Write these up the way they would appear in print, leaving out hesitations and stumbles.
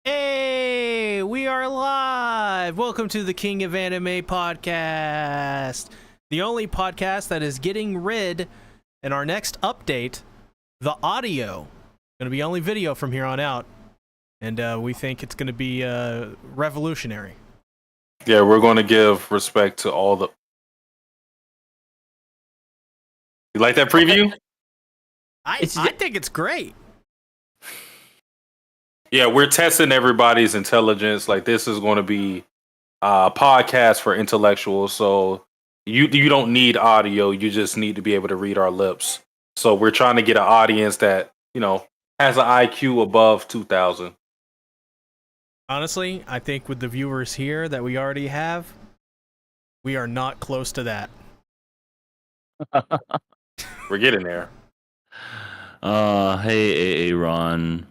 Hey, we are live. Welcome to the King of Anime podcast, the only podcast that is getting rid, in our next update, the audio. Going to be only video from here on out, and we think it's going to be revolutionary. Yeah, we're going to give respect to all the. You like that preview? I think it's great. Yeah, we're testing everybody's intelligence. Like, this is going to be a podcast for intellectuals. So you don't need audio. You just need to be able to read our lips. So we're trying to get an audience that has an IQ above 2,000. Honestly, I think with the viewers here that we already have, we are not close to that. We're getting there. Hey, Aaron.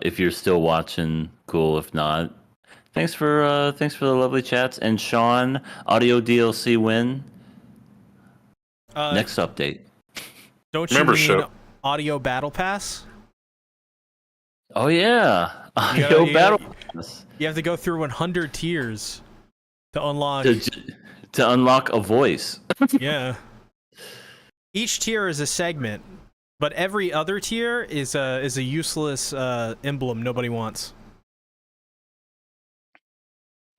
If you're still watching, cool. If not, thanks for the lovely chats. And Sean, audio DLC win. Next update. Don't you mean audio battle pass? Oh yeah, audio battle pass. You have to go through 100 tiers to unlock to unlock a voice. Yeah. Each tier is a segment, but every other tier is a useless emblem nobody wants.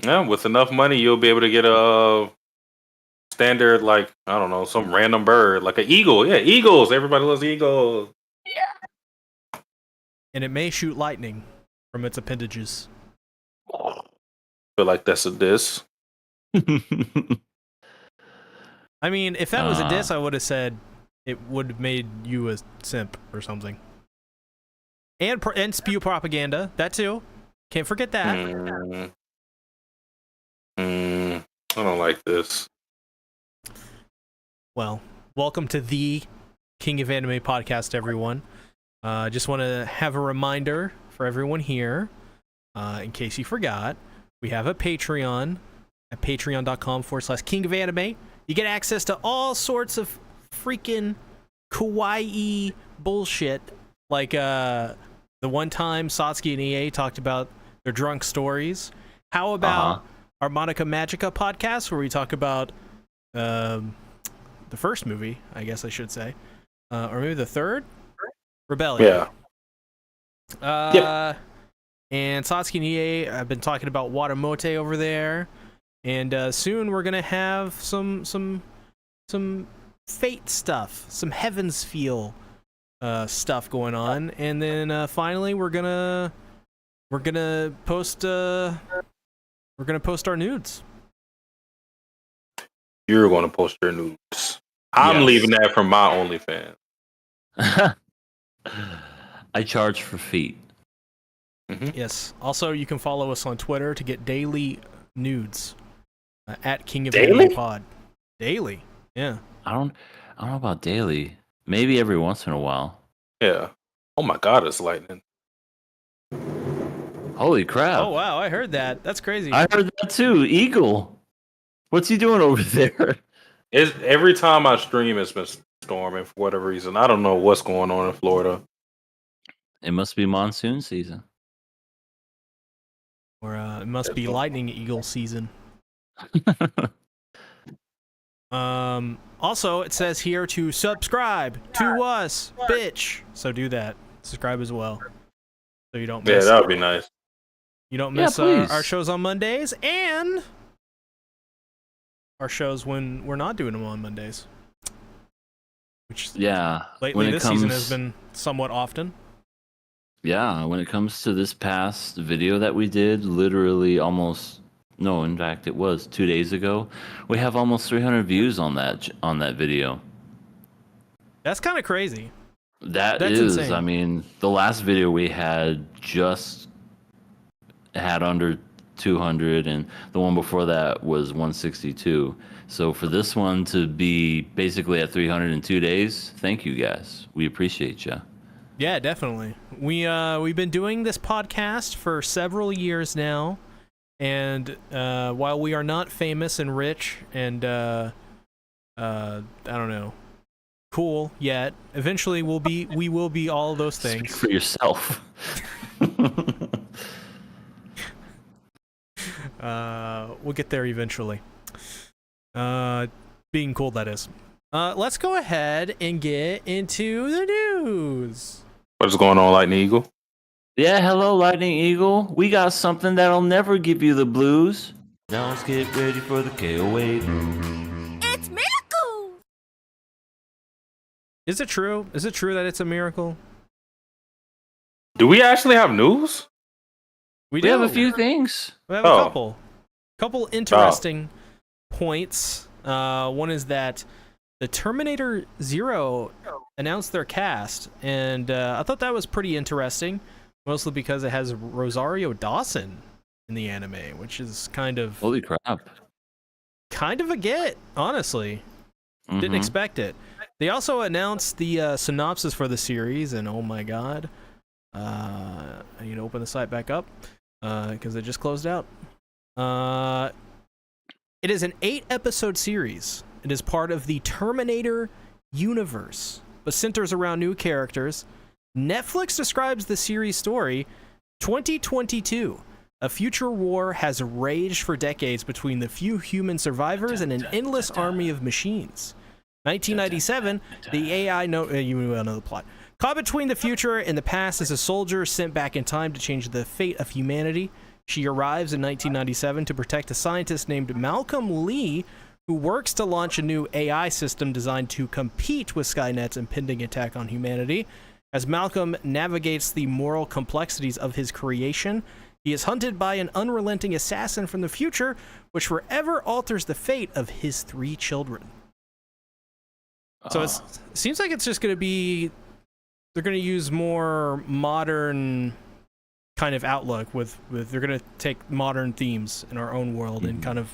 Yeah, with enough money, you'll be able to get a standard, like, I don't know, some random bird, like an eagle. Yeah, eagles. Everybody loves eagles. Yeah. And it may shoot lightning from its appendages. I feel like that's a diss. I mean, if that was a diss, I would have said it would have made you a simp or something. And spew propaganda. That too. Can't forget that. I don't like this. Well, welcome to the King of Anime podcast, everyone. Just want to have a reminder for everyone here, in case you forgot, we have a Patreon at patreon.com/King of Anime. You get access to all sorts of freaking kawaii bullshit, like the one time Satsuki and EA talked about their drunk stories. How about our Monica Magica podcast, where we talk about the first movie, I guess I should say, or maybe the third, Rebellion. Yeah. Yep. And Satsuki and EA, I've been talking about Watamote over there, and soon we're gonna have some fate stuff, some heavens feel stuff going on, and then finally we're gonna post our nudes. You're going to post your nudes. I'm leaving that for my OnlyFans. I charge for feet. Mm-hmm. Yes. Also, you can follow us on Twitter to get daily nudes at King of Daily? Anime Pod. Daily. Yeah. I don't know about daily. Maybe every once in a while. Yeah. Oh my God, it's lightning. Holy crap. Oh wow, I heard that. That's crazy. I heard that too. Eagle. What's he doing over there? Every time I stream, it's been storming for whatever reason. I don't know what's going on in Florida. It must be monsoon season. Or it must be lightning eagle season. Also, it says here to subscribe to us, bitch. So do that. Subscribe as well, so you don't miss. Yeah, that would be nice. You don't miss our shows on Mondays and our shows when we're not doing them on Mondays. Which lately this season has been somewhat often. Yeah, when it comes to this past video that we did, literally in fact it was 2 days ago, we have almost 300 views on that video. That's kind of crazy. That's insane. I mean, the last video we had just had under 200, and the one before that was 162. So for this one to be basically at 300 in 2 days, thank you guys. We appreciate you. Yeah, definitely. We've been doing this podcast for several years now, and while we are not famous and rich and I don't know, cool yet, eventually we will be all those things. Speak for yourself. We'll get there eventually. Being cool, that is. Let's go ahead and get into the news. What's going on, Lightning Eagle? Yeah, hello, Lightning Eagle. We got something that'll never give you the blues. Now let's get ready for the KOA. It's miracle! Is it true? Is it true that it's a miracle? Do we actually have news? We have a few things. We have a couple interesting points. One is that the Terminator Zero announced their cast, and I thought that was pretty interesting, mostly because it has Rosario Dawson in the anime, which is kind of holy crap, kind of a get, honestly. Didn't expect it. They also announced the synopsis for the series, and oh my god, I need to open the site back up because it just closed out. It is an 8-episode series. It is part of the Terminator universe, but centers around new characters. Netflix describes the series story: 2022. A future war has raged for decades between the few human survivors and an endless army of machines. 1997, the AI you know the plot. Caught between the future and the past as a soldier sent back in time to change the fate of humanity. She arrives in 1997 to protect a scientist named Malcolm Lee, who works to launch a new AI system designed to compete with Skynet's impending attack on humanity. As Malcolm navigates the moral complexities of his creation, he is hunted by an unrelenting assassin from the future, which forever alters the fate of his 3 children. So it seems like it's just going to be... They're going to use more modern kind of outlook with they're going to take modern themes in our own world and kind of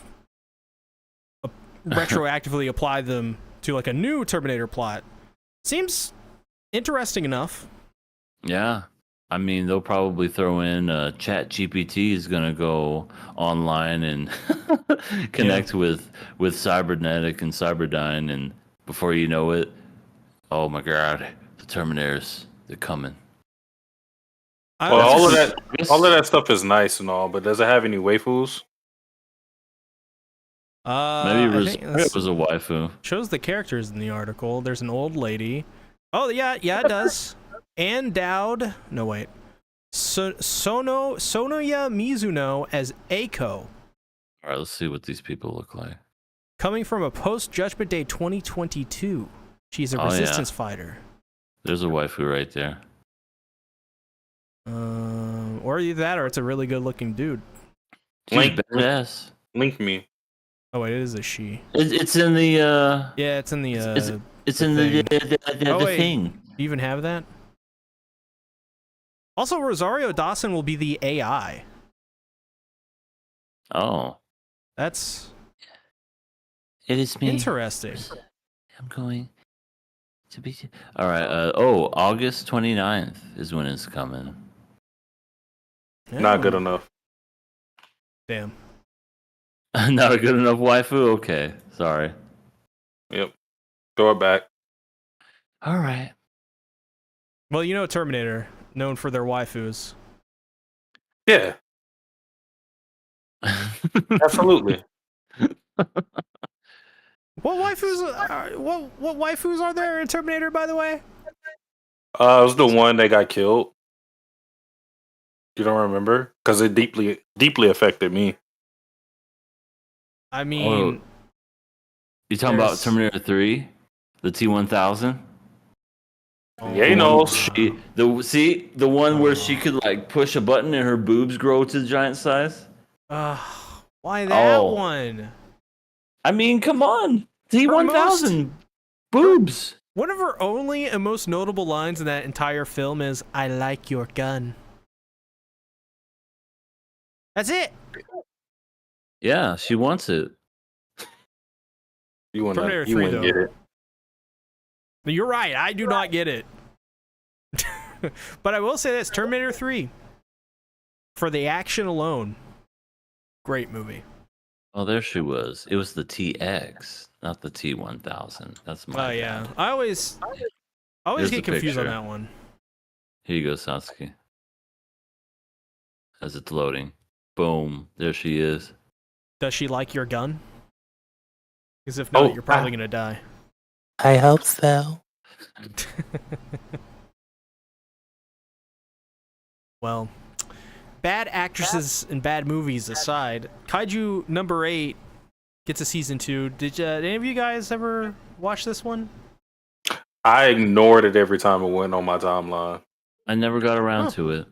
retroactively apply them to like a new Terminator plot. Seems interesting enough. Yeah. I mean, they'll probably throw in Chat GPT is going to go online and connect with Cybernetic and Cyberdyne, and before you know it, oh my god, the Terminators, they're coming. Well, all of that stuff is nice and all, but does it have any waifus? Maybe it was a waifu. Shows the characters in the article. There's an old lady. Oh yeah, it does. Anne Dowd. No wait. Sonoya Mizuno as Eiko. All right, let's see what these people look like. Coming from a post-Judgment Day 2022, she's a resistance fighter. There's a waifu right there. Or either that, or it's a really good-looking dude. Link me. Oh wait, it is a she. It's in the. Yeah, it's in the. It's in the thing. Do you even have that? Also, Rosario Dawson will be the AI. Oh. That's. It is me. Interesting. I'm going to be. All right. August 29th is when it's coming. Not good enough. Damn. Not a good enough waifu? Okay. Sorry. Yep. Throw it back. All right. Well, you know Terminator, known for their waifus. Yeah. Absolutely. What waifus are there in Terminator, by the way? It was the one that got killed. You don't remember? Because it deeply affected me. I mean, you talking about Terminator 3, the T-1000? Yeah, you know. The one where she could like push a button and her boobs grow to the giant size. Why that one? I mean, come on, T-1000 boobs. One of her only and most notable lines in that entire film is "I like your gun." That's it. Yeah, she wants it. You wouldn't get it. You're right. I do not get it. But I will say this: Terminator 3, for the action alone, great movie. Oh, there she was. It was the TX, not the T-1000. That's my. Oh yeah, I always get confused on that one. Here you go, Satsuki. As it's loading. Boom. There she is. Does she like your gun? Because if not, you're probably gonna die. I hope so. Well, bad actresses and bad movies aside, Kaiju number 8 gets a season 2. Did any of you guys ever watch this one? I ignored it every time it went on my timeline. I never got around to it.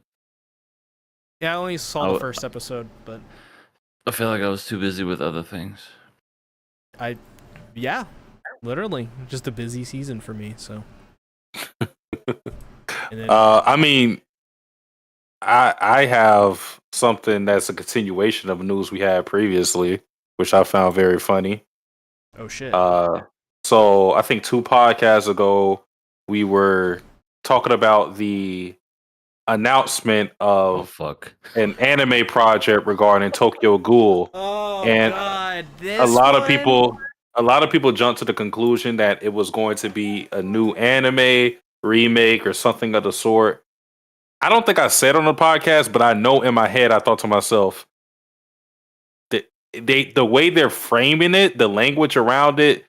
Yeah, I only saw the first episode, but I feel like I was too busy with other things. Yeah, literally, just a busy season for me. So, I mean, I have something that's a continuation of news we had previously, which I found very funny. Oh shit! So I think 2 podcasts ago we were talking about the announcement of an anime project regarding Tokyo Ghoul. Oh and god, a lot of people jumped to the conclusion that it was going to be a new anime remake or something of the sort. I don't think I said on the podcast, but I know in my head I thought to myself that the way they're framing it, the language around it,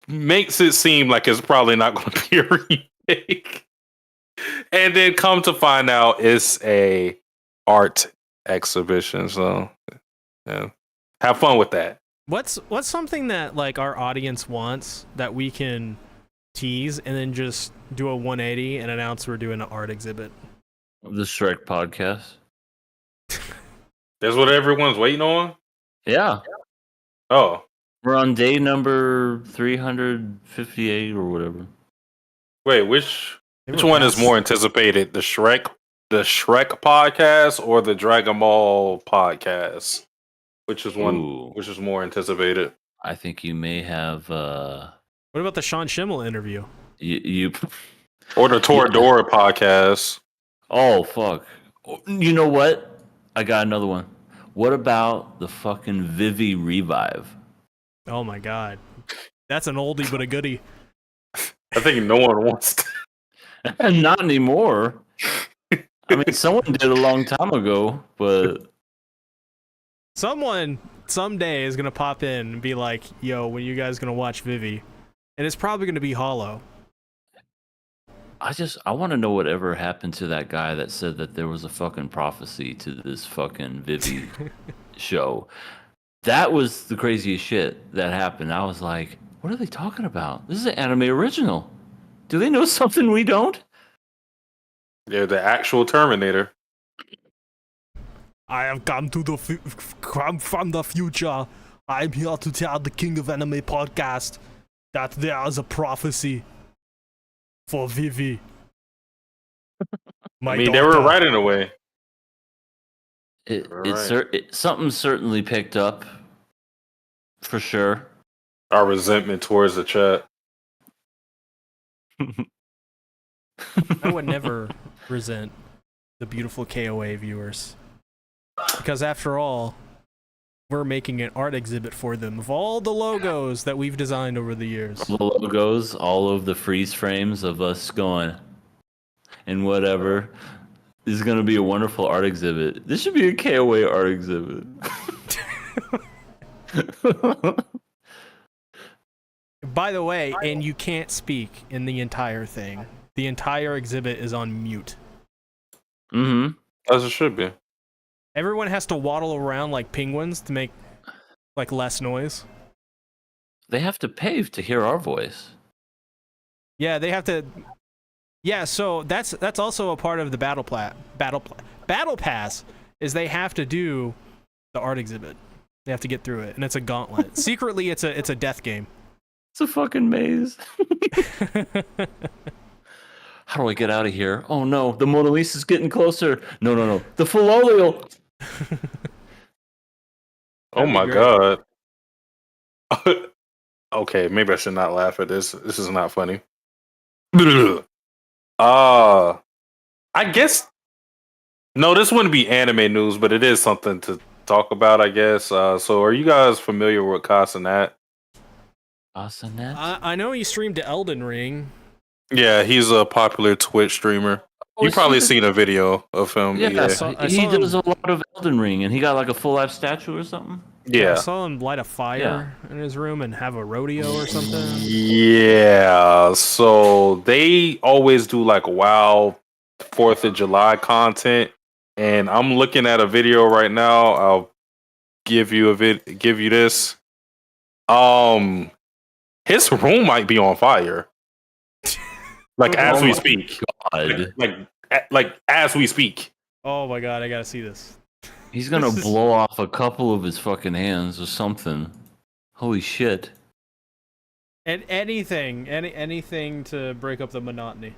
makes it seem like it's probably not going to be a remake. And then come to find out it's a art exhibition. So yeah. Have fun with that. What's something that like our audience wants that we can tease and then just do a 180 and announce we're doing an art exhibit? The Shrek podcast. That's what everyone's waiting on? Yeah. Oh. We're on day number 358 or whatever. Wait, which one is more anticipated? The Shrek podcast or the Dragon Ball podcast? Which is more anticipated? I think you may have What about the Sean Schimmel interview? You or the Toradora podcast. Oh fuck. You know what? I got another one. What about the fucking Vivi revive? Oh my god. That's an oldie but a goodie. I think no one wants to. And not anymore. I mean, someone did a long time ago, but someone someday is gonna pop in and be like, "Yo, when you guys gonna watch Vivi?" And it's probably gonna be Hollow. I want to know whatever happened to that guy that said that there was a fucking prophecy to this fucking Vivi show. That was the craziest shit that happened. I was like, what are they talking about? This is an anime original. Do they know something we don't? They're the actual Terminator. I have come come from the future. I'm here to tell the King of Anime podcast that there is a prophecy for Vivi. They were right in a way. Something certainly picked up, for sure. Our resentment towards the chat. I would never resent the beautiful KOA viewers. Because after all, we're making an art exhibit for them of all the logos that we've designed over the years. The logos, all of the freeze frames of us going and whatever. This is going to be a wonderful art exhibit. This should be a KOA art exhibit. By the way, and you can't speak in the entire thing. The entire exhibit is on mute. Mm-hmm. As it should be. Everyone has to waddle around like penguins to make like less noise. They have to pay to hear our voice. Yeah, they have to. Yeah, so that's also a part of the battle pass is they have to do the art exhibit. They have to get through it, and it's a gauntlet. Secretly, it's a death game. It's a fucking maze. How do I get out of here? Oh no, the Mona Lisa's getting closer. No. The Philolio. Oh my god. Okay, maybe I should not laugh at this. This is not funny. I guess no, this wouldn't be anime news, but it is something to talk about, I guess. So are you guys familiar with Casanat? Casanat? I know he streamed to Elden Ring. Yeah, he's a popular Twitch streamer. You probably seen a video of him. Yeah, Yeah. I he saw him- does a lot of Elden Ring, and he got like a full life statue or something. I Yeah. saw him light a fire in his room and have a rodeo or something. Yeah. So they always do like WoW 4th of July content, and I'm looking at a video right now. I'll give you this. His room might be on fire. Like as we speak. God. Like as we speak. Oh my god, I gotta see this. He's gonna This is- blow off a couple of his fucking hands or something. Holy shit. And anything to break up the monotony.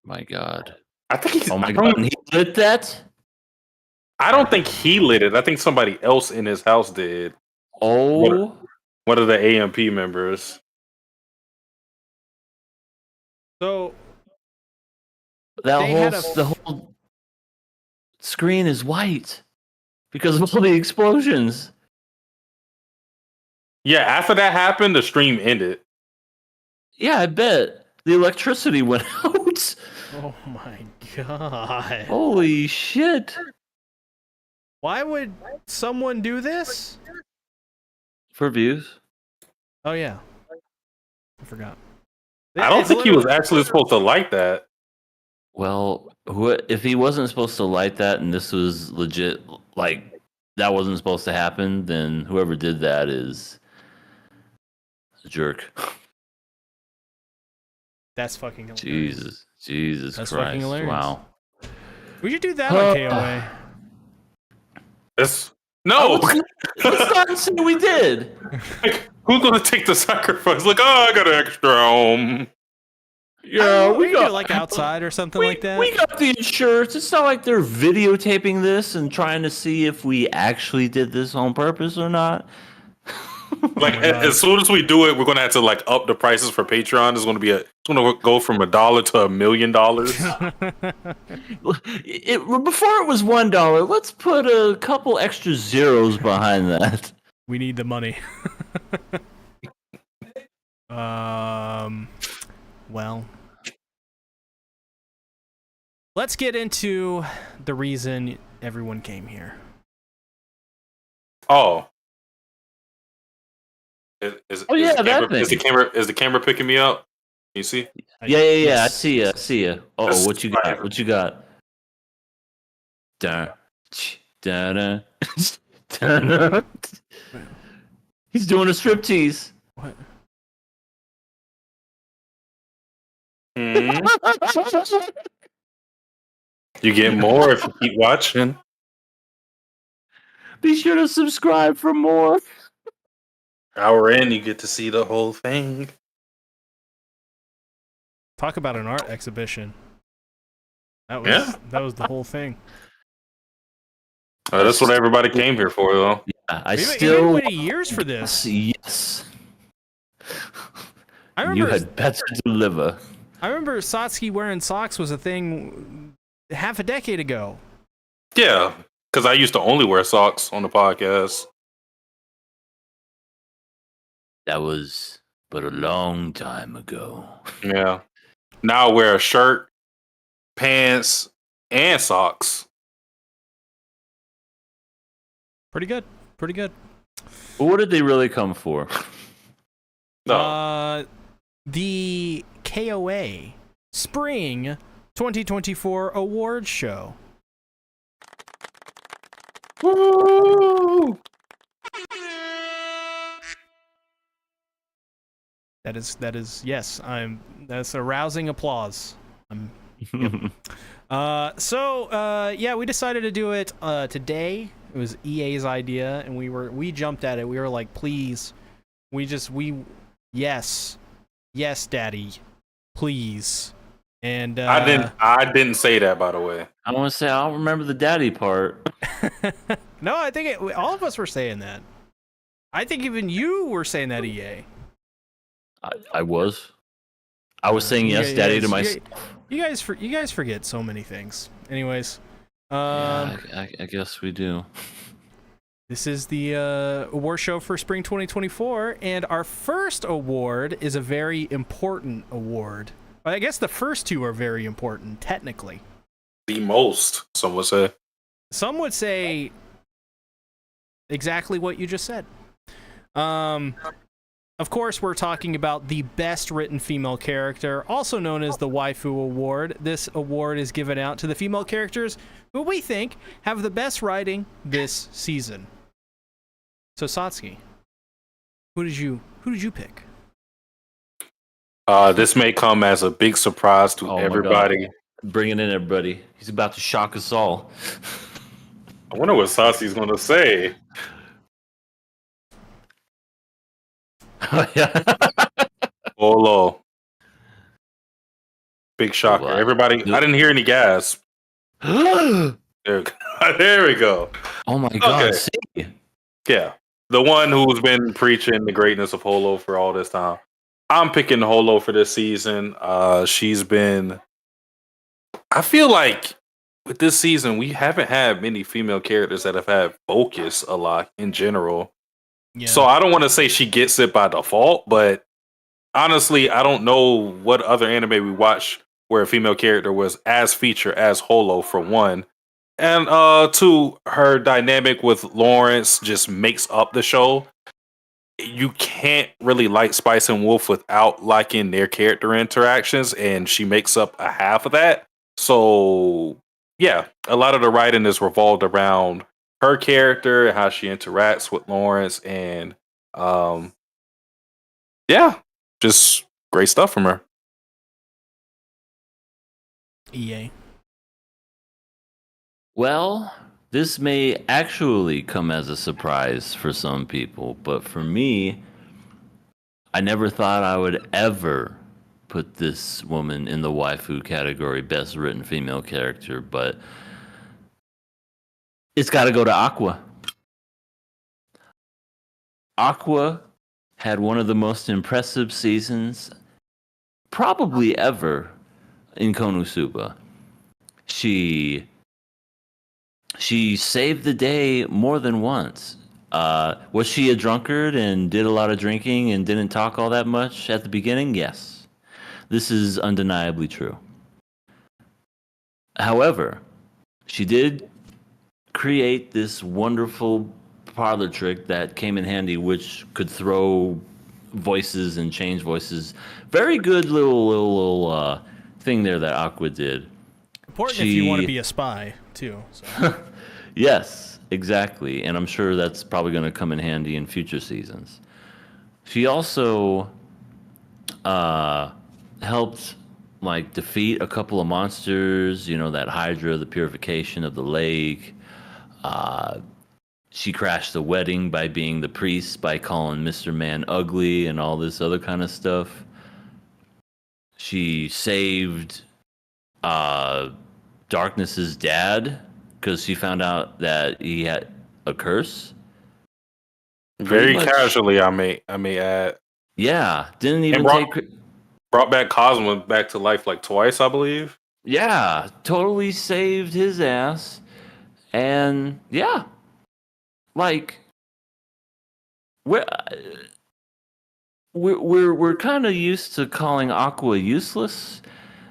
My God. I think he's Oh my God. And he lit that? I don't think he lit it. I think somebody else in his house did. Oh. One of the AMP members. So That They whole had a- the whole screen is white because of all the explosions. Yeah, after that happened, the stream ended. Yeah, I bet the electricity went out. oh my god. Holy shit! Why would someone do this? For views. Oh yeah. I forgot. I don't It's think he was literally- actually supposed to like that. Well, if he wasn't supposed to light that and this was legit, like that wasn't supposed to happen, then whoever did that is a jerk. That's fucking hilarious. Jesus That's Christ! fucking hilarious. Wow. We should do that on KOA. It's no. Let's not say we did. Like, who's gonna take the sacrifice? Like, oh, I got an extra. Yeah, we got like outside or something like that. We got the insurance. It's not like they're videotaping this and trying to see if we actually did this on purpose or not. Like, my God. as soon as we do it, we're gonna have to like up the prices for Patreon. It's gonna go from $1 to $1 million. Before it was $1, let's put a couple extra zeros behind that. We need the money. Well, let's get into the reason everyone came here. Oh. Yeah, Is that thing. is the camera picking me up? You see? Yeah. I Yes. see ya. Oh, That's what you got? fire. What you got? Dun, dun, dun, dun, dun. He's doing a striptease. What? Mhm. You get more if you keep watching. Be sure to subscribe for more. Hour in, you get to see the whole thing. Talk about an art exhibition. That was Yeah. that was the whole thing. That's what everybody came here for, though. I We've still been waiting years for this. Yes. I You remember. had better deliver. I remember Satsuki wearing socks was a thing half a decade ago. Yeah, because I used to only wear socks on the podcast. That was but a long time ago. Yeah. Now I wear a shirt, pants, and socks. Pretty good. Pretty good. But what did they really come for? No. The KOA Spring 2024 Awards Show. Woo! That is yes. That's a rousing applause. Yeah, we decided to do it today. It was EA's idea, and we jumped at it. We were like, please, yes, daddy, please. And I didn't say that, by the way. I want to say I don't remember the daddy part. No, I think all of us were saying that. I think even you were saying that, EA. I was saying yes, Yeah, daddy, yes, to myself. You guys forget so many things. Anyways, Yeah, I guess we do. This is the award show for spring 2024, and our first award is a very important award. I guess the first two are very important, technically. The most, some would say. Some would say exactly what you just said. Of course, we're talking about the best written female character, also known as the Waifu Award. This award is given out to the female characters who we think have the best writing this season. So Satsuki, who did you pick? This may come as a big surprise to everybody. Bring it in, everybody. He's about to shock us all. I wonder what Satsuki's going to say. Olo. Big shocker. What? Everybody, I didn't hear any gasp. There we go. Oh my God. Okay. See? Yeah. The one who's been preaching the greatness of Holo for all this time. I'm picking Holo for this season. She's been... I feel like with this season, we haven't had many female characters that have had focus a lot in general. Yeah. So I don't want to say she gets it by default, but honestly, I don't know what other anime we watch where a female character was as featured as Holo, for one. And two, her dynamic with Lawrence just makes up the show. You can't really like Spice and Wolf without liking their character interactions, and she makes up a half of that. So, yeah, a lot of the writing is revolved around her character and how she interacts with Lawrence, and yeah, just great stuff from her. EA. Well, this may actually come as a surprise for some people, but for me, I never thought I would ever put this woman in the waifu category, best written female character, but it's got to go to Aqua. Aqua had one of the most impressive seasons probably ever in Konosuba. She saved the day more than once. Was she a drunkard and did a lot of drinking and didn't talk all that much at the beginning? Yes. This is undeniably true. However, she did create this wonderful parlor trick that came in handy, which could throw voices and change voices. Very good little thing there that Aqua did. Important if you want to be a spy, too. So. Yes, exactly. And I'm sure that's probably going to come in handy in future seasons. She also helped defeat a couple of monsters, that Hydra, the purification of the lake. She crashed the wedding by being the priest, by calling Mr. Man ugly and all this other kind of stuff. She saved Darkness's dad because she found out that he had a curse. Very casually, I may add. Yeah, didn't even brought back Cosmo back to life twice, I believe. Yeah, totally saved his ass, and yeah, we're kind of used to calling Aqua useless,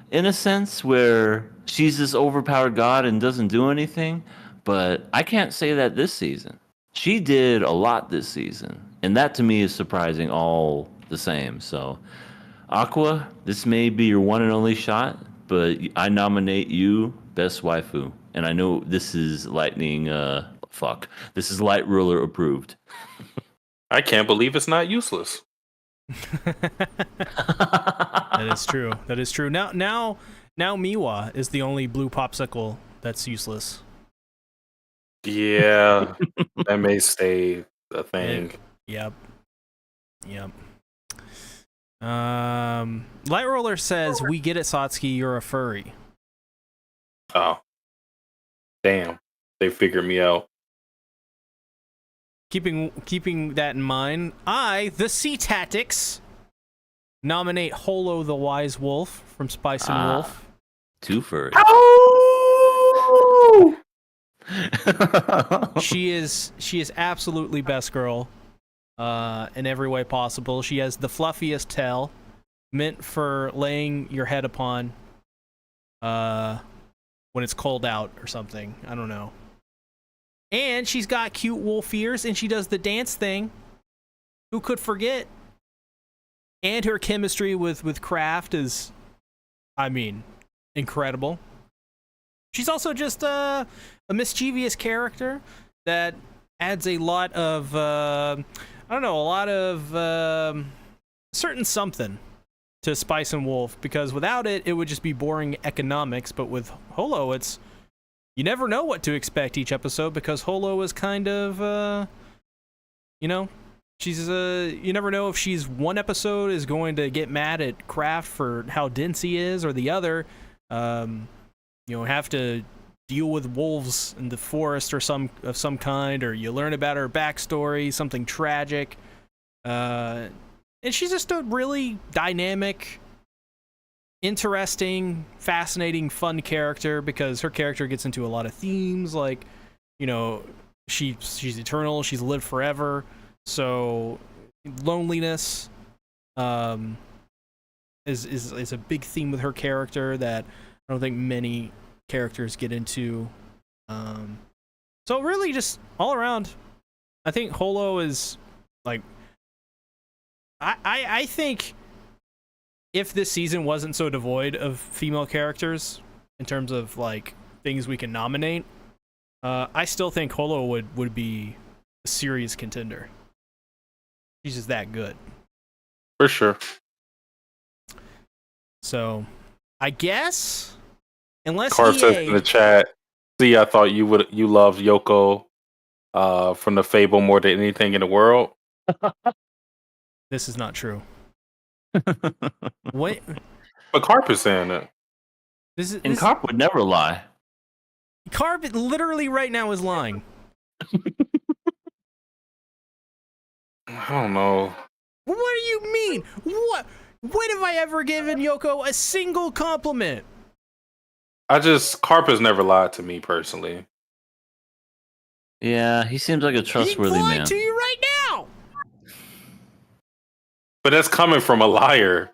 in a sense, where she's this overpowered god and doesn't do anything. But I can't say that this season. She did a lot this season, and that to me is surprising all the same. So, Aqua, this may be your one and only shot, but I nominate you best waifu, and I know this is this is Light Ruler approved. I can't believe it's not useless. That is true. That is true. Now Miwa is the only blue popsicle that's useless. Yeah, that may stay a thing. Yep. Light Roller says, "We get it, Satsuki. You're a furry." Oh, damn! They figured me out. Keeping that in mind, the Sea Tactics, nominate Holo the Wise Wolf from Spice and Wolf. Two furries. Oh! She is absolutely best girl in every way possible. She has the fluffiest tail, meant for laying your head upon when it's cold out or something. I don't know. And she's got cute wolf ears, and she does the dance thing. Who could forget? And her chemistry with Kraft is, I mean, incredible. She's also just a mischievous character that adds a lot of, I don't know, a lot of certain something to Spice and Wolf, because without it, it would just be boring economics. But with Holo, it's, you never know what to expect each episode, because Holo is kind of, you know, she's, you never know if she's one episode is going to get mad at Kraft for how dense he is, or the other, you know, have to deal with wolves in the forest or some kind, or you learn about her backstory, something tragic. And she's just a really dynamic, interesting, fascinating, fun character, because her character gets into a lot of themes, like, you know, she's eternal, she's lived forever, so loneliness is a big theme with her character that I don't think many characters get into. So really, just all around, I think Holo is like, I think if this season wasn't so devoid of female characters in terms of like things we can nominate, I still think Holo would be a serious contender. She's just that good. For sure. So, I guess, unless Carp says EA... in the chat, see, I thought you loved Yoko from the Fable more than anything in the world. This is not true. What? But Carp is saying that. And Carp would never lie. Carp literally right now is lying. I don't know. What do you mean? What? When have I ever given Yoko a single compliment? Carp has never lied to me personally. Yeah, he seems like a trustworthy He's man. lying to you right now. But that's coming from a liar.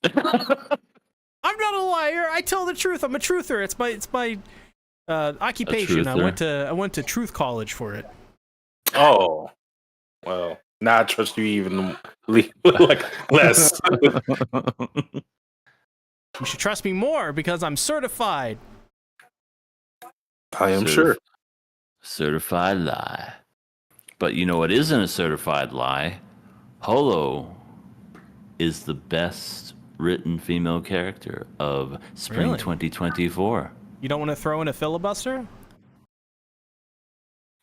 I'm not a liar. I tell the truth. I'm a truther. It's my occupation. I went to truth college for it. Oh, well, now I trust you even like less. You should trust me more because I'm certified. I am sure. Certified lie. But you know what isn't a certified lie? Holo is the best written female character of spring Really? 2024. You don't want to throw in a filibuster?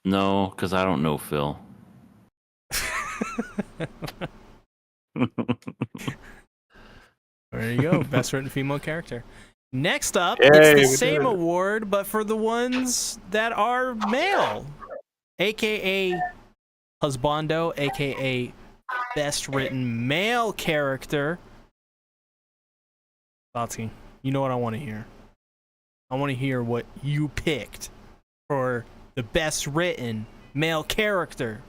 No, because I don't know Phil. There you go. Best written female character. Next up, Yay, it's we the did same it. award, but for the ones that are male. AKA Husbando, AKA best written male character. Batsky, you know what I want to hear. I want to hear what you picked for the best written male character.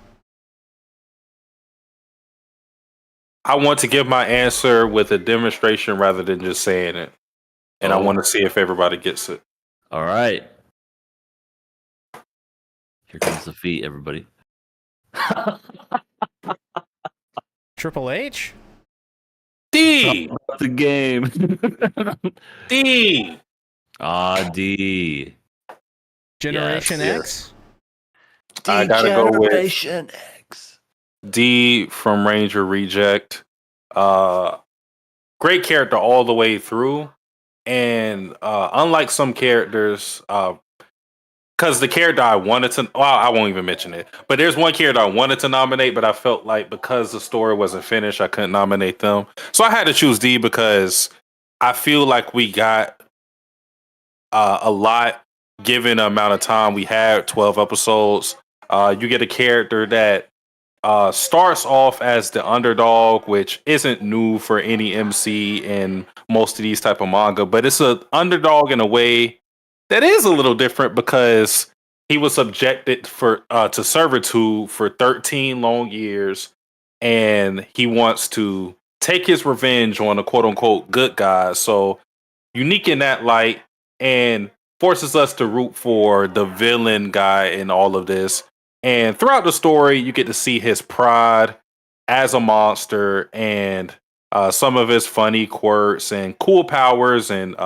I want to give my answer with a demonstration rather than just saying it. And I want to see if everybody gets it. All right. Here comes the feet, everybody. Triple H? D! The game. D! D. Generation Yes. X? I gotta go with Generation X. D from Ranger Reject. Great character all the way through. And unlike some characters, because the character I wanted to, well, I won't even mention it, but there's one character I wanted to nominate, but I felt like because the story wasn't finished, I couldn't nominate them. So I had to choose D because I feel like we got a lot given the amount of time we had, 12 episodes. You get a character that starts off as the underdog, which isn't new for any MC in most of these type of manga, but it's an underdog in a way that is a little different because he was subjected for to servitude for 13 long years, and he wants to take his revenge on a quote unquote good guy. So unique in that light, and forces us to root for the villain guy in all of this. And throughout the story, you get to see his pride as a monster and some of his funny quirks and cool powers and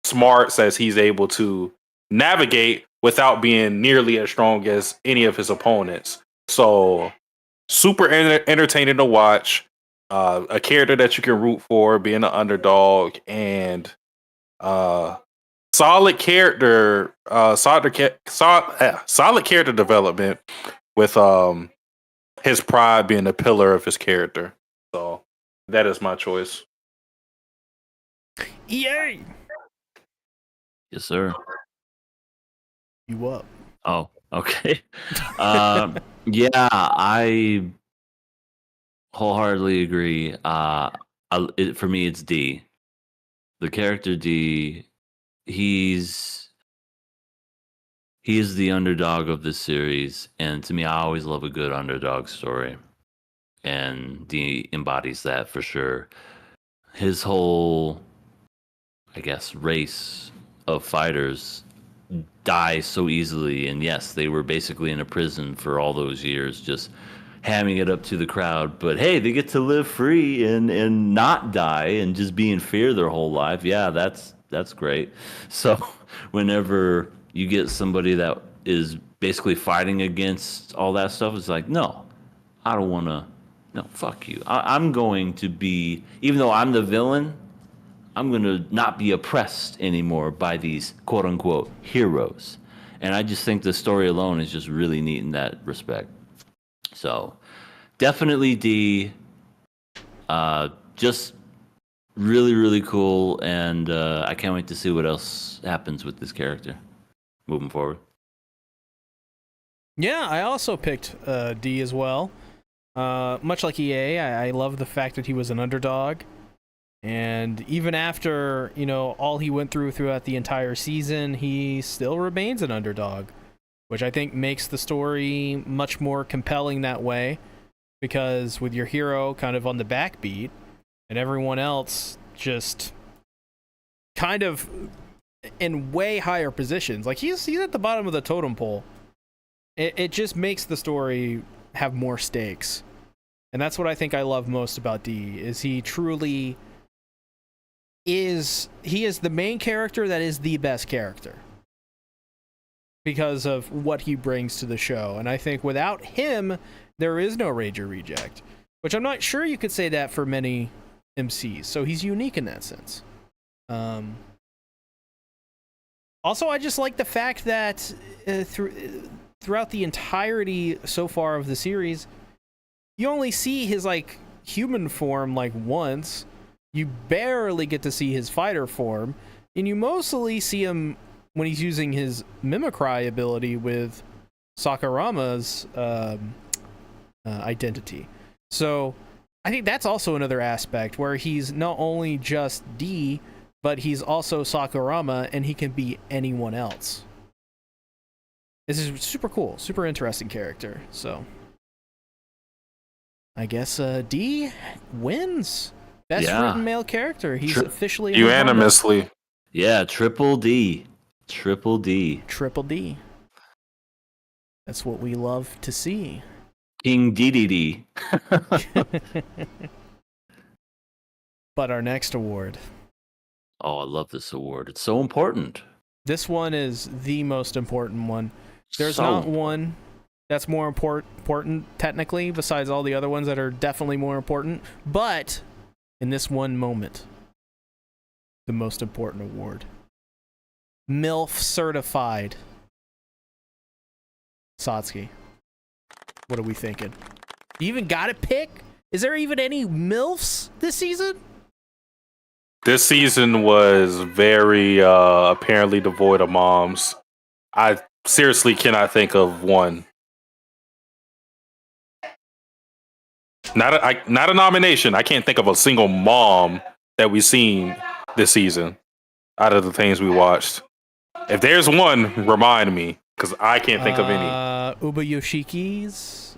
smarts as he's able to navigate without being nearly as strong as any of his opponents. So super entertaining to watch. A character that you can root for, being an underdog, and solid character, solid character development with his pride being a pillar of his character. So that is my choice. Yay! Yes, sir. You up? Oh, okay. Yeah, I wholeheartedly agree. For me, it's D. The character D. He is the underdog of this series, and to me, I always love a good underdog story, and D embodies that for sure. His whole, I guess, race of fighters die so easily, and yes, they were basically in a prison for all those years, just hamming it up to the crowd. But hey, they get to live free and not die and just be in fear their whole life. Yeah, that's great. So whenever you get somebody that is basically fighting against all that stuff, it's like, no, I don't want to. No, fuck you. I'm going to be, even though I'm the villain, I'm going to not be oppressed anymore by these quote unquote heroes. And I just think the story alone is just really neat in that respect. So definitely D. Just really, really cool. And I can't wait to see what else happens with this character moving forward. Yeah, I also picked D as well. Much like EA, I love the fact that he was an underdog. And even after, all he went throughout the entire season, he still remains an underdog, which I think makes the story much more compelling that way, because with your hero kind of on the backbeat and everyone else just kind of in way higher positions, like he's at the bottom of the totem pole, it just makes the story have more stakes. And that's what I think I love most about D, is he truly is the main character that is the best character because of what he brings to the show. And I think without him, there is no Rager Reject, which I'm not sure you could say that for many MCs. So he's unique in that sense. Also, I just like the fact that throughout the entirety so far of the series, you only see his human form once. You barely get to see his fighter form, and you mostly see him when he's using his Mimicry ability with Sakurama's identity. So I think that's also another aspect where he's not only just D, but he's also Sakurama, and he can be anyone else. This is super cool, super interesting character. So I guess D wins. Best written male character. He's officially unanimously. Yeah, triple D. Triple D. Triple D. That's what we love to see. King DDD. But our next award. Oh, I love this award. It's so important. This one is the most important one. There's not one that's more important technically, besides all the other ones that are definitely more important. But in this one moment, the most important award. MILF certified. Satsuki. What are we thinking? You even got to pick? Is there even any MILFs this season? This season was very apparently devoid of moms. I seriously cannot think of one. Not a nomination. I can't think of a single mom that we've seen this season out of the things we watched. If there's one, remind me. Because I can't think of any. Uba Yoshiki's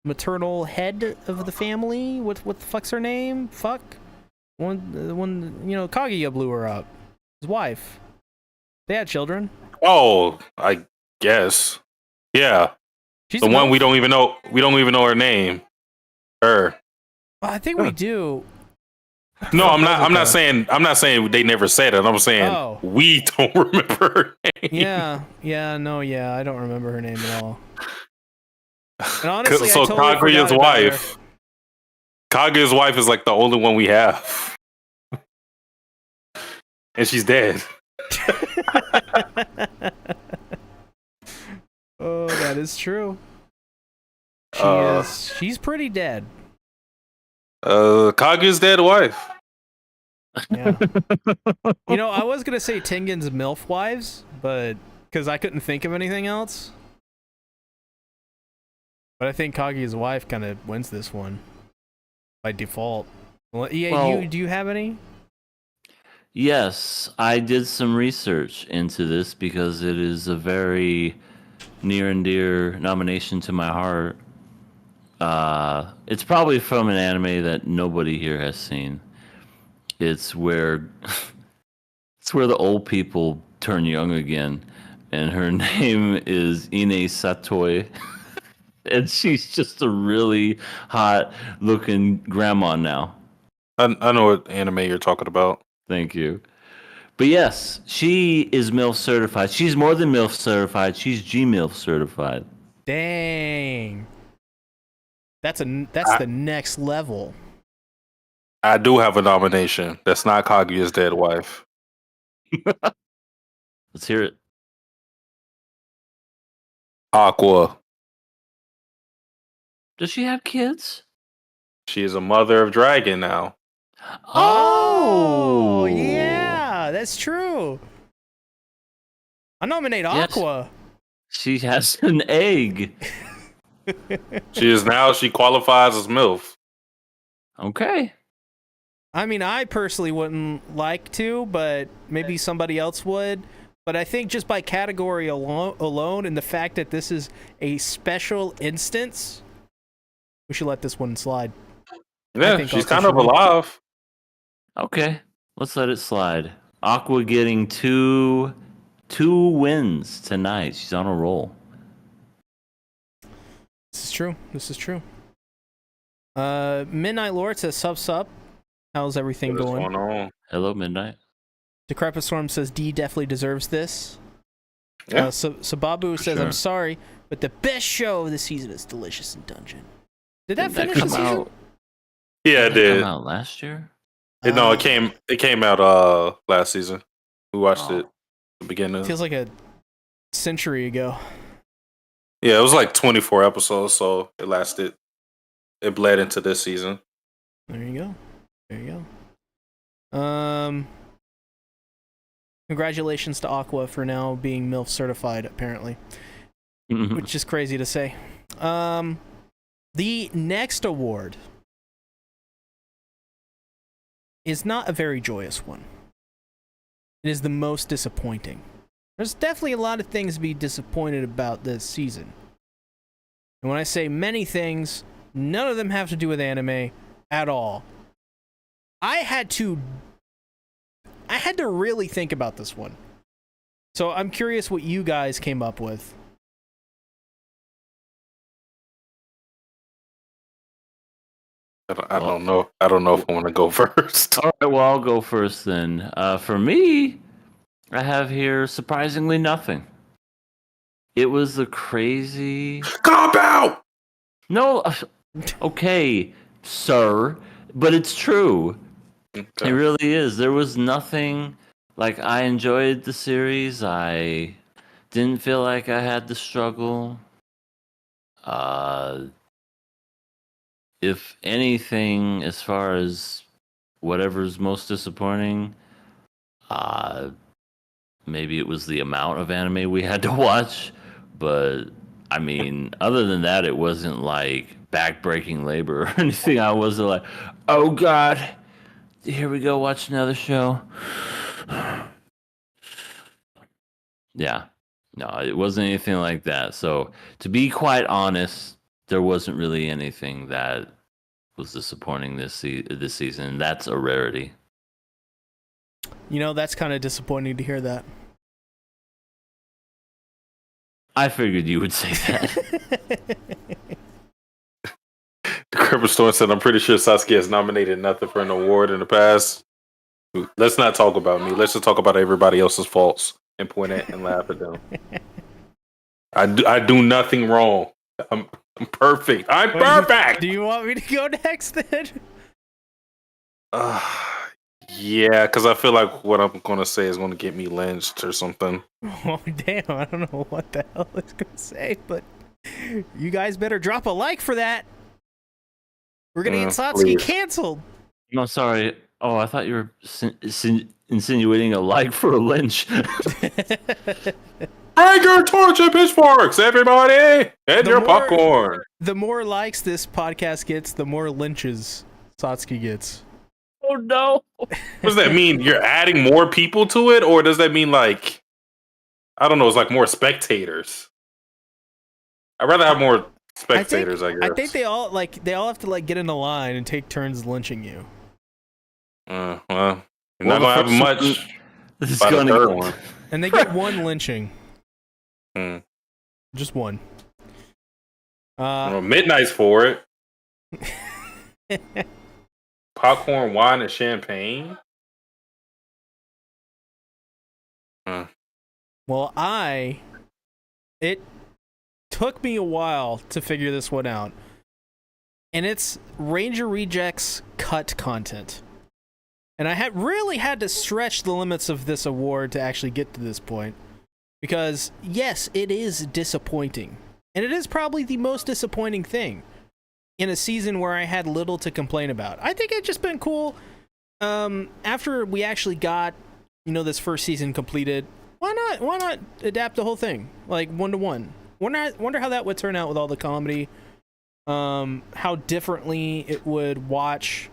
maternal head of the family. What the fuck's her name? Fuck. One Kaguya blew her up. His wife. They had children. Oh, I guess. Yeah. She's the one we don't even know. We don't even know her name. Her. I think we do. No, I'm not saying they never said it. I'm saying we don't remember her name. Yeah, I don't remember her name at all. And honestly, so I totally Kaguya's wife. Kaguya's wife is like the only one we have, and she's dead. Oh, that is true. She's pretty dead. Kaguya's dead wife. Yeah. I was gonna say Tengen's MILF wives, but because I couldn't think of anything else. But I think Kaguya's wife kind of wins this one by default. Well, EA, do you have any? Yes, I did some research into this because it is a very near and dear nomination to my heart. It's probably from an anime that nobody here has seen. It's where the old people turn young again, and her name is Ine Satoi, and she's just a really hot looking grandma now. I know what anime you're talking about. Thank you. But yes, she is MILF certified. She's more than MILF certified. She's GMILF certified. Dang. That's the next level. I do have a nomination. That's not Kaguya's dead wife. Let's hear it. Aqua. Does she have kids? She is a mother of dragon now. Oh, yeah, that's true. I nominate Aqua. She has an egg. She qualifies as MILF. Okay. I mean, I personally wouldn't like to, but maybe somebody else would. But I think just by category alone and the fact that this is a special instance, we should let this one slide. Yeah, she's kind of alive. Okay, let's let it slide. Aqua getting two wins tonight. She's on a roll. This is true. Midnight Lord says sup. How's everything going? Hello, Midnight. Decrepit Storm says D definitely deserves this. Yeah. Sababu says, I'm sorry, but the best show of the season is Delicious in Dungeon. Did that finish the season? Out? Yeah, it did. Come out last year? No, it came out last season. We watched it at the beginning. Feels like a century ago. Yeah, it was like 24 episodes, so it bled into this season. There you go. Congratulations to Aqua for now being MILF certified, apparently. Which is crazy to say. The next award is not a very joyous one. It is the most disappointing. There's definitely a lot of things to be disappointed about this season. And when I say many things, none of them have to do with anime at all. I had to really think about this one. So I'm curious what you guys came up with. I don't know. I don't know if I want to go first. All right, well, I'll go first then. For me, I have here surprisingly nothing. It was a crazy... Cop out! No, okay, sir, but it's true. Okay. It really is. There was nothing... Like, I enjoyed the series. I didn't feel like I had to struggle. If anything, as far as whatever's most disappointing, maybe it was the amount of anime we had to watch. But, I mean, other than that, it wasn't like back-breaking labor or anything. I wasn't like, oh, God, here we go, watch another show. Yeah, No, it wasn't anything like that. So, to be quite honest, there wasn't really anything that was disappointing this season. That's a rarity. You know, that's kind of disappointing to hear that. I figured you would say that. The Cripple Storm said, I'm pretty sure Sasuke has nominated nothing for an award in the past. Let's not talk about me. Let's just talk about everybody else's faults and point at and laugh at them. I do nothing wrong. I'm perfect. I'm perfect. Do you want me to go next then? Yeah, because I feel like what I'm going to say is going to get me lynched or something. Oh, damn. I don't know what the hell it's going to say, but you guys better drop a like for that. We're going to get Satsuki canceled. No, sorry. Oh, I thought you were insinuating a like for a lynch. Bring your torch and pitchforks, everybody! And your popcorn! The more likes this podcast gets, the more lynches Satsuki gets. Oh, no. What does that mean? You're adding more people to it? Or does that mean, like, I don't know, it's like more spectators? I'd rather have more spectators, I guess. I think they all have to like get in a line and take turns lynching you. Well, you're not gonna have much. This is by the gonna third one. And they get one lynching. Hmm. Just one. Well, Midnight's for it. Popcorn, wine, and champagne. Well, it took me a while to figure this one out. And it's Ranger Rejects cut content. And I really had to stretch the limits of this award to actually get to this point. Because, yes, it is disappointing. And it is probably the most disappointing thing in a season where I had little to complain about. I think it's just been cool. After we actually got, this first season completed, why not adapt the whole thing? Like, 1-to-1. Wonder how that would turn out with all the comedy. How differently it would watch.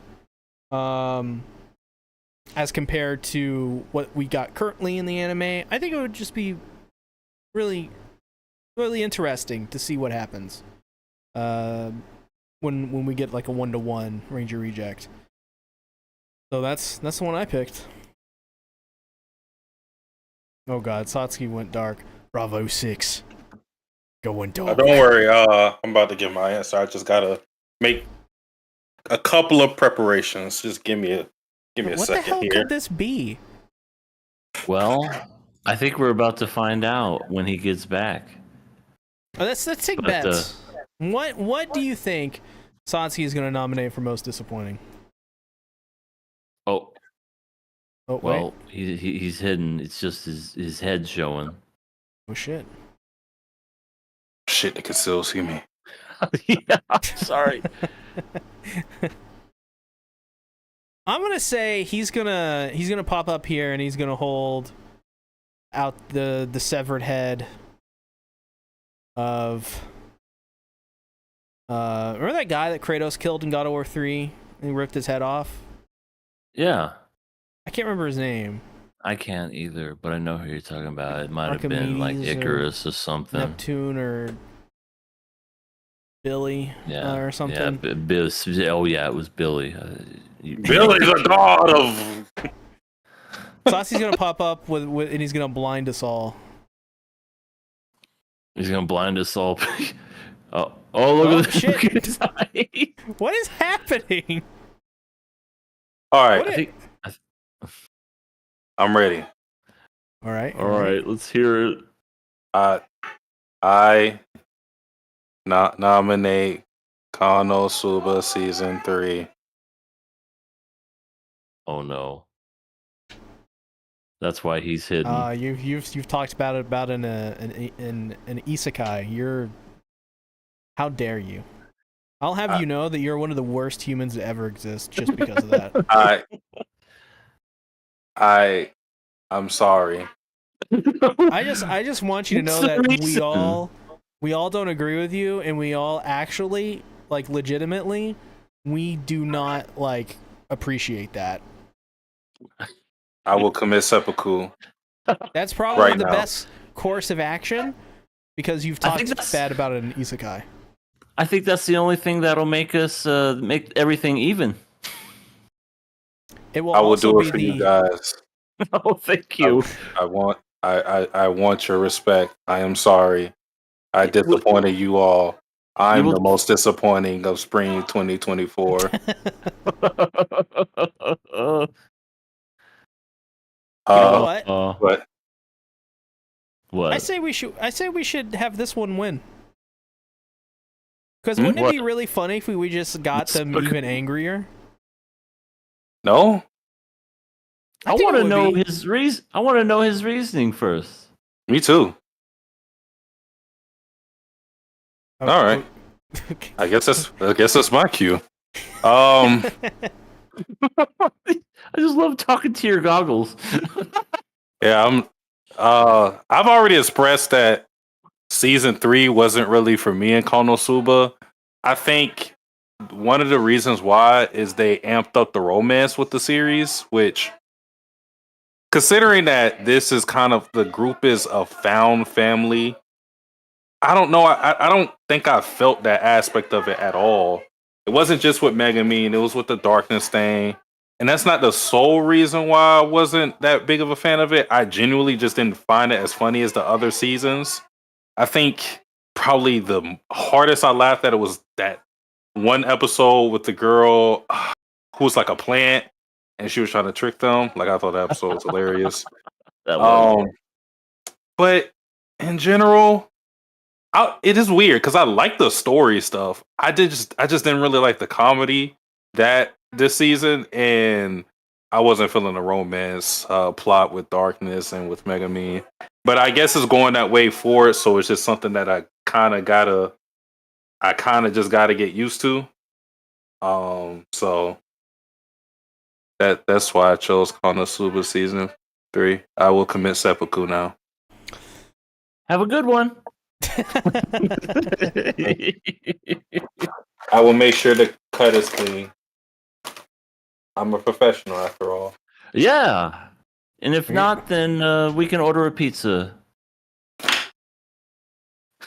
As compared to what we got currently in the anime. I think it would just be really, really interesting to see what happens when we get like a 1-to-1 Ranger Reject. So that's the one I picked. Oh god, Satsuki went dark. Bravo 6. Going dark. Don't worry, I'm about to give my answer. I just gotta make a couple of preparations. Just give me a second here. What the hell could this be? Well, I think we're about to find out when he gets back. Oh, let's take bets. What do you think Satsuki is going to nominate for most disappointing? Oh, well, wait. He's hidden. It's just his head showing. Oh shit! Shit, they can still see me. Yeah, sorry. I'm gonna say he's gonna pop up here and he's gonna hold out the severed head of remember that guy that Kratos killed in God of War 3 and he ripped his head off? Yeah. I can't remember his name. I can't either, but I know who you're talking about. It might have been Archimedes like Icarus or something. Neptune or Billy or something. Yeah, oh yeah, it was Billy. Billy's a god of. Satsuki's gonna pop up with and he's gonna blind us all. He's gonna blind us all. Look at shit. his eye. What is happening? All right, I'm ready. All right, let's hear it. I nominate Konosuba season 3. Oh no. That's why he's hidden. You've talked about it in an isekai. How dare you? I'll have you know that you're one of the worst humans to ever exist just because of that. I'm sorry. I just want you to know that we all don't agree with you, and we all actually, like, legitimately, we do not like appreciate that. I will commit seppuku. That's probably right the now. best course of action because you've talked bad about an isekai. I think that's the only thing that'll make us make everything even. It will. I will also do be it for you guys. Oh, thank you. I want your respect. I am sorry. I disappointed you all. I'm the most disappointing of spring 2024. You know what? What? What? I say we should have this one win. Because wouldn't it be really funny if we just got them even angrier? No. I want to know his reason. I want to know his reasoning first. Me too. All right. I guess that's my cue. I just love talking to your goggles. Yeah, I've already expressed that season 3 wasn't really for me in Konosuba. I think one of the reasons why is they amped up the romance with the series, which, considering that this is kind of the group is a found family, I don't know. I don't think I felt that aspect of it at all. It wasn't just with Megumin, it was with the Darkness thing. And that's not the sole reason why I wasn't that big of a fan of it. I genuinely just didn't find it as funny as the other seasons. I think probably the hardest I laughed at it was that one episode with the girl who was like a plant and she was trying to trick them. Like, I thought that episode was hilarious. But in general, it is weird because I like the story stuff. I just didn't really like the comedy that this season, and I wasn't feeling the romance plot with Darkness and with Megumin. But I guess it's going that way forward, so it's just something that I kind of just gotta get used to. So that's why I chose Konosuba season 3. I will commit seppuku now. Have a good one. I will make sure the cut is clean. I'm a professional after all. Yeah. And if not, then we can order a pizza.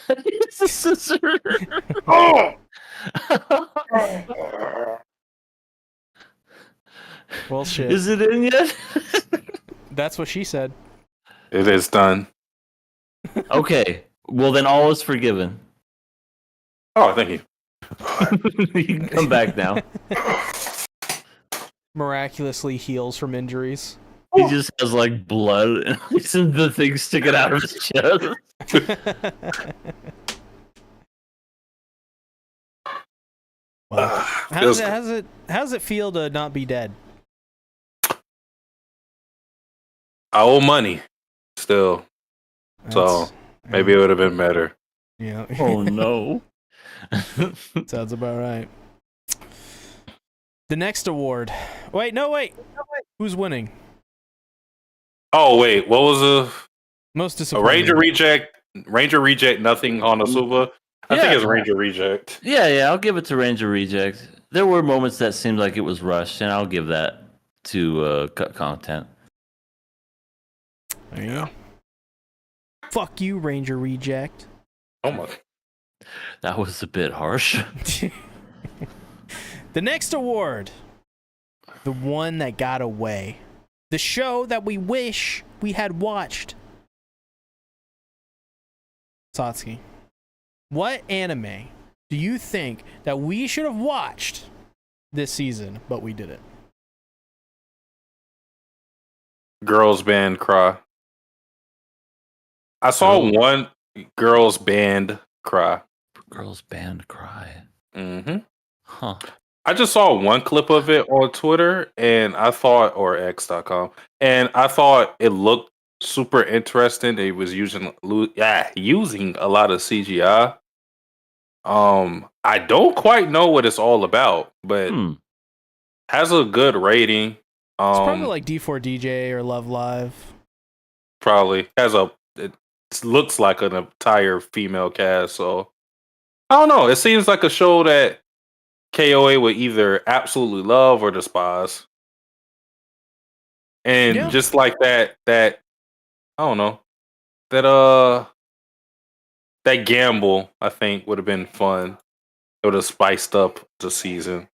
It's a scissor. Oh! Well, shit. Is it in yet? That's what she said. It is done. Okay. Well, then all is forgiven. Oh, thank you. You can come back now. Miraculously heals from injuries. He just has like blood and the thing sticking out of his chest. Wow. How does it feel to not be dead? I owe money still. So maybe it would have been better. Yeah. Oh no. Sounds about right. The next award. Wait. Who's winning? Oh wait, what was the most a disappointing? Ranger Reject, nothing Konosuba? I think it's Ranger Reject. Yeah, I'll give it to Ranger Reject. There were moments that seemed like it was rushed, and I'll give that to cut content. There you go. Fuck you, Ranger Reject. Oh my. That was a bit harsh. The next award. The one that got away. The show that we wish we had watched. Satsuki, what anime do you think that we should have watched this season, but we didn't? Girls Band Cry. I saw one Girls Band Cry. Girls Band Cry. Mm-hmm. Huh. I just saw one clip of it on Twitter, and I thought, or X.com, and I thought it looked super interesting. It was using a lot of CGI. I don't quite know what it's all about, but has a good rating. It's probably like D4DJ or Love Live. Probably it looks like an entire female cast, so I don't know. It seems like a show that KOA would either absolutely love or despise. And just like that, I don't know. that that gamble, I think, would have been fun. It would have spiced up the season.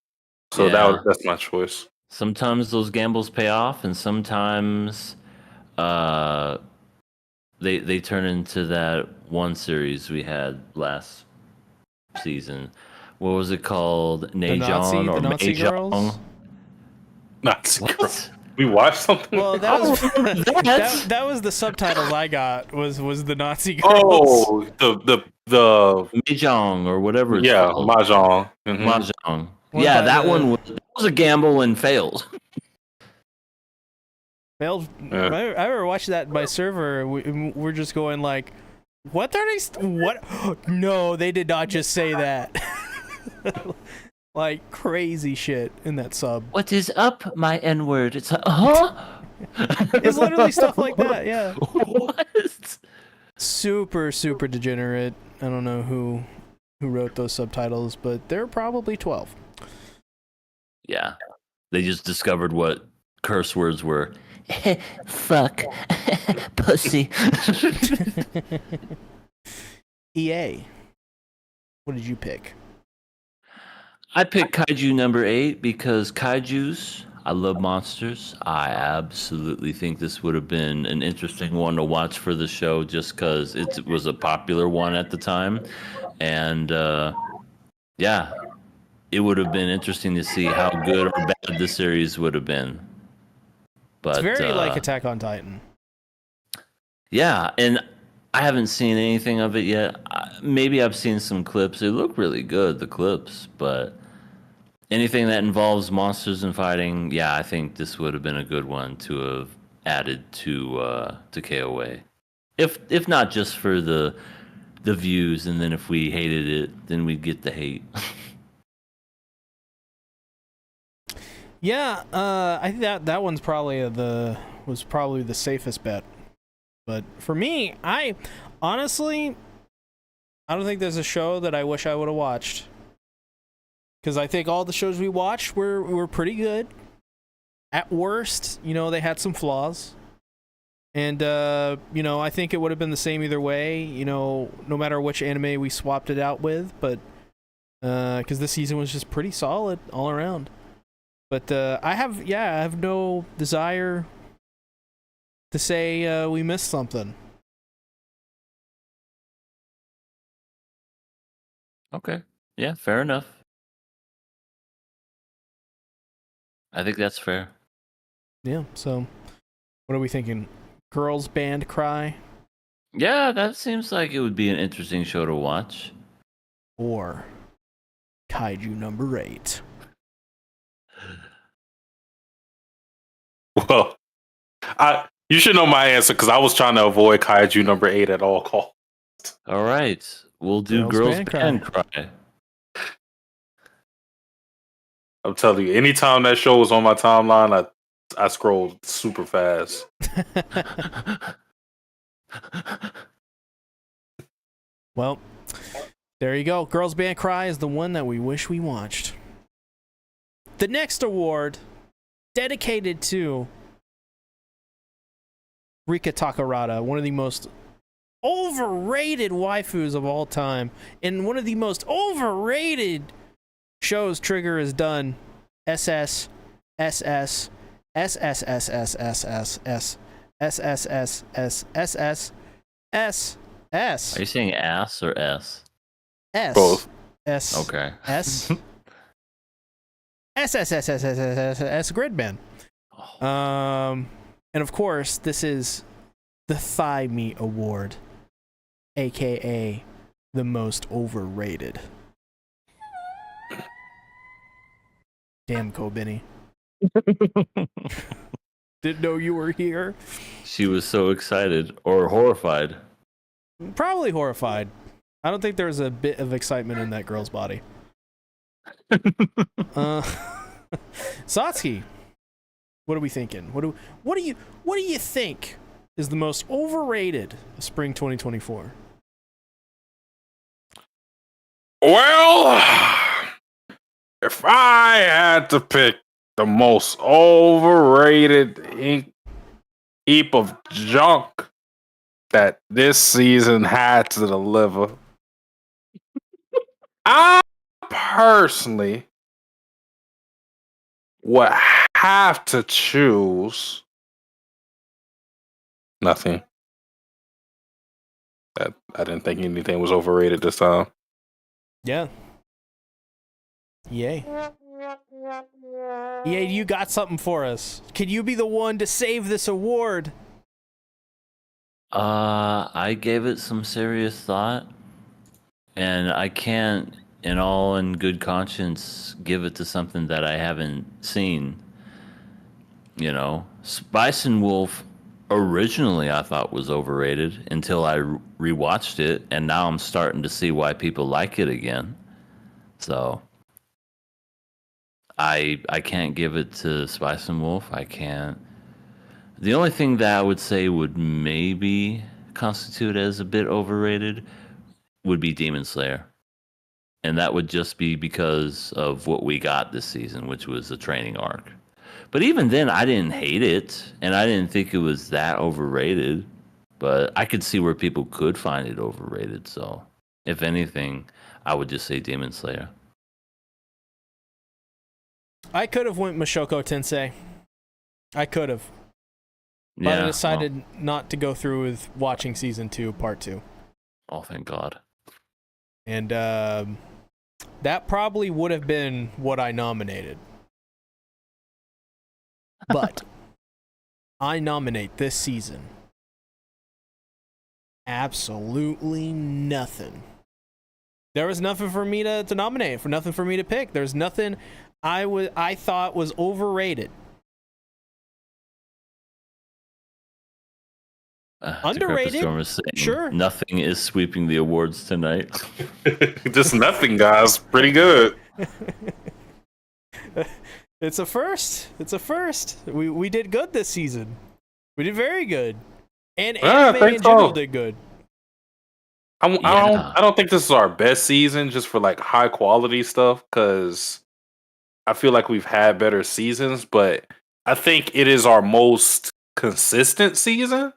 So that's my choice. Sometimes those gambles pay off, and sometimes they turn into that one series we had last season. What was it called? Najon or the Nazi girls? Mahjong? Nazi girls. What? We watched something. Well, that was That? that was the subtitles I got was the Nazi girls. Oh, the Mahjong or whatever it's yeah, called. mahjong. Mhm. Mahjong. What Yeah, about that one was a gamble and failed. Failed. Yeah. I remember watching that in my server. We're just going like, what are they? What? No, they did not just say that. Like crazy shit in that sub. What is up, my N-word? It's like, huh? It's literally stuff like that. Yeah. What? Super degenerate. I don't know who wrote those subtitles, but they're probably 12. Yeah. They just discovered what curse words were. Fuck. Pussy. EA. What did you pick? I picked Kaiju number 8 because Kaijus, I love monsters. I absolutely think this would have been an interesting one to watch for the show just because it was a popular one at the time. And yeah, it would have been interesting to see how good or bad the series would have been. But It's very like Attack on Titan. Yeah, and I haven't seen anything of it yet. Maybe I've seen some clips. They look really good, the clips, but anything that involves monsters and fighting, yeah, I think this would have been a good one to have added to KOA. If not just for the views, and then if we hated it, then we'd get the hate. Yeah, I think that one's probably was probably the safest bet. But for me, I honestly, I don't think there's a show that I wish I would have watched. Because I think all the shows we watched were pretty good. At worst, they had some flaws. And, I think it would have been the same either way, no matter which anime we swapped it out with. But, because this season was just pretty solid all around. But I have no desire to say we missed something. Okay. Yeah, fair enough. I think that's fair. Yeah, so what are we thinking? Girls Band Cry? Yeah, that seems like it would be an interesting show to watch. Or Kaiju number 8? Well, you should know my answer because I was trying to avoid Kaiju number 8 at all costs. All right, we'll do Girls Band Cry. I'm telling you, anytime that show was on my timeline, I scrolled super fast. Well, there you go. Girls Band Cry is the one that we wish we watched. The next award, dedicated to Rika Takarada, one of the most overrated waifus of all time, and one of the most overrated shows Trigger has done. SS SS SSSSSSS SSSSSS S. Are you saying ass or S? S. Both. S. Okay. S. S Gridman. And of course, this is the Thigh Meat Award, aka the most overrated. Damn, Kobini. Didn't know you were here. She was so excited or horrified. Probably horrified. I don't think there was a bit of excitement in that girl's body. Satsuki, what are we thinking? What do you think is the most overrated of spring 2024? Well, if I had to pick the most overrated heap of junk that this season had to deliver. I personally would have to choose nothing. I didn't think anything was overrated this time. Yeah. Yay. EA, you got something for us. Can you be the one to save this award? I gave it some serious thought, and I can't, in good conscience, give it to something that I haven't seen. You know, Spice and Wolf originally I thought was overrated until I rewatched it, and now I'm starting to see why people like it again. So I can't give it to Spice and Wolf. I can't. The only thing that I would say would maybe constitute as a bit overrated would be Demon Slayer. And that would just be because of what we got this season, which was a training arc. But even then, I didn't hate it, and I didn't think it was that overrated. But I could see where people could find it overrated. So, if anything, I would just say Demon Slayer. I could have went Mashoko Tensei. I could have. But I decided not to go through with watching season 2, part 2. Oh, thank God. And that probably would have been what I nominated. But I nominate this season absolutely nothing. There was nothing for me to nominate, for nothing for me to pick. There's nothing I thought was overrated. Underrated? Sure. Nothing is sweeping the awards tonight. Just nothing, guys. Pretty good. It's a first. It's a first. We did good this season. We did very good. And anime in general did good. I don't think this is our best season just for like high quality stuff, because I feel like we've had better seasons, but I think it is our most consistent season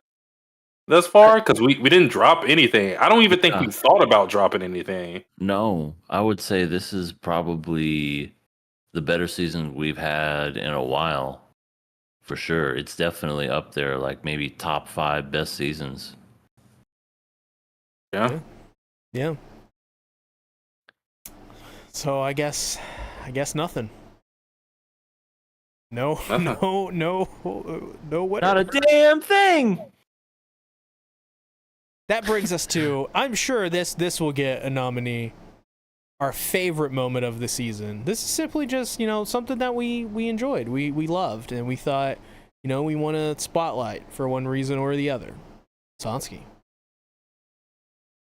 thus far, because we didn't drop anything. I don't even think we thought about dropping anything. No, I would say this is probably the better season we've had in a while. For sure. It's definitely up there, like maybe top 5 best seasons. Yeah. Yeah. So I guess nothing. No, whatever. Not a damn thing. That brings us to, I'm sure this will get a nominee. Our favorite moment of the season. This is simply just, something that we enjoyed, we loved, and we thought, we want to spotlight for one reason or the other. Sansky.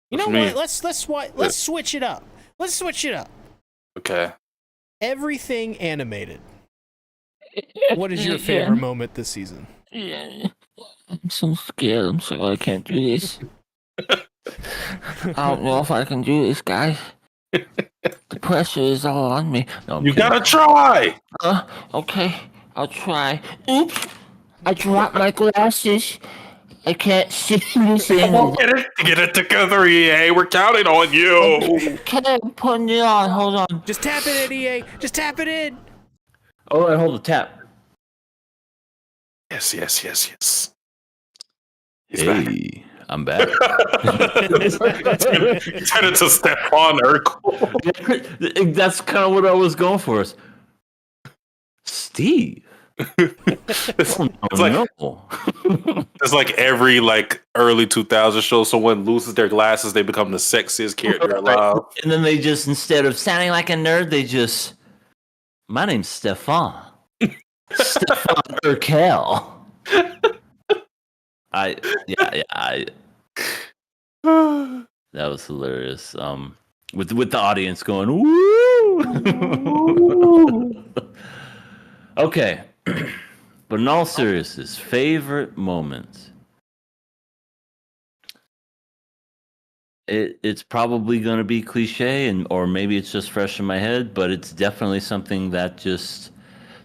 You know what? Let's switch it up. Let's switch it up. Okay. Everything animated. What is your favorite moment this season? I'm so scared. I'm sorry I can't do this. I don't know if I can do this, guys. The pressure is all on me. No, you gotta try. Okay, I'll try. Oops, I dropped my glasses. I can't see anything. Get it together, EA. We're counting on you. Okay, I'm putting it on. Hold on. Just tap it in, EA. Just tap it in. Oh, I hold the tap. Yes. He's hey, back. I'm back. Turn it to Stefan Urkel. That's kind of what I was going for. Steve. It's like every early 2000 show, someone loses their glasses, they become the sexiest character alive. And then they just, instead of sounding like a nerd, they just, my name's Stefan. Stefan Urkel. That was hilarious. With the audience going, woo! Okay. But in all seriousness, favorite moment. It's probably going to be cliche, or maybe it's just fresh in my head, but it's definitely something that just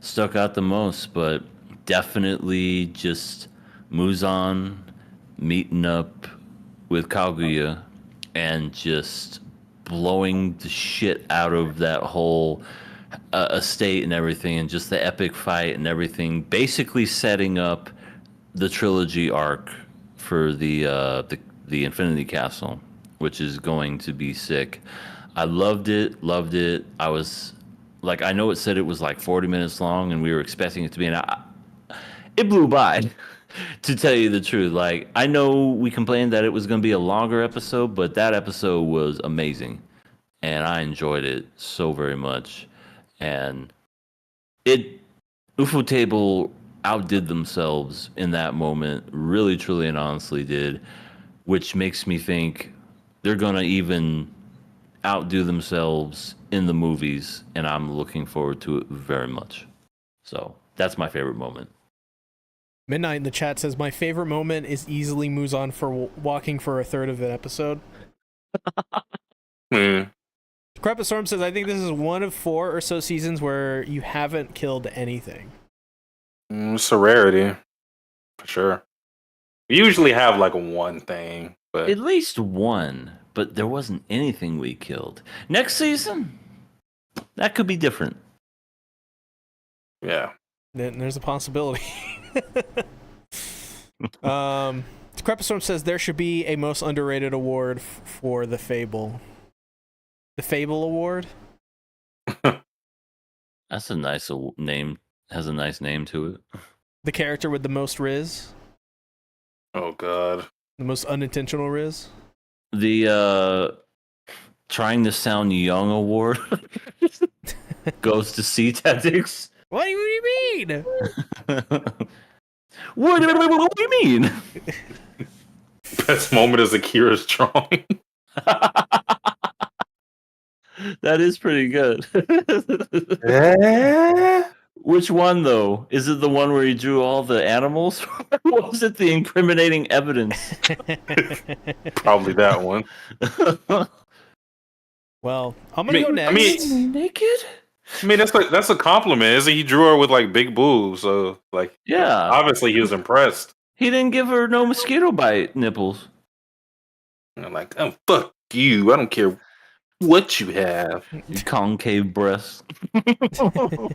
stuck out the most. But definitely just Muzan meeting up with Kaguya and just blowing the shit out of that whole estate and everything, and just the epic fight and everything, basically setting up the trilogy arc for the Infinity Castle, which is going to be sick. I loved it. I was like, I know it said it was like 40 minutes long, and we were expecting it to be it blew by. To tell you the truth, like, I know we complained that it was going to be a longer episode, but that episode was amazing, and I enjoyed it so very much. And UFO Table outdid themselves in that moment, really, truly, and honestly did, which makes me think they're going to even outdo themselves in the movies, and I'm looking forward to it very much. So that's my favorite moment. Midnight in the chat says, my favorite moment is easily Muzan for walking for a third of an episode. Crepustorm says, I think this is one of 4 or so seasons where you haven't killed anything. It's a rarity, for sure. We usually have like one thing, but At least one, but there wasn't anything we killed. Next season, that could be different. yeah. Then there's a possibility. Crepustorm says there should be a most underrated award for the Fable. The Fable Award? That's a nice name. Has a nice name to it. The character with the most Riz? Oh god. The most unintentional Riz? The trying to sound young award goes to C Tactics. What do you mean? What do you mean? Best moment is Akira's drawing. That is pretty good. Which one, though? Is it the one where he drew all the animals? Or was it the incriminating evidence? Probably that one. Well, I'm gonna go next. Naked? I mean, that's a compliment, isn't it? He drew her with like big boobs, so like, Yeah. obviously he was impressed. He didn't give her no mosquito bite nipples. And I'm like, oh fuck you! I don't care what you have. Concave breasts. I'm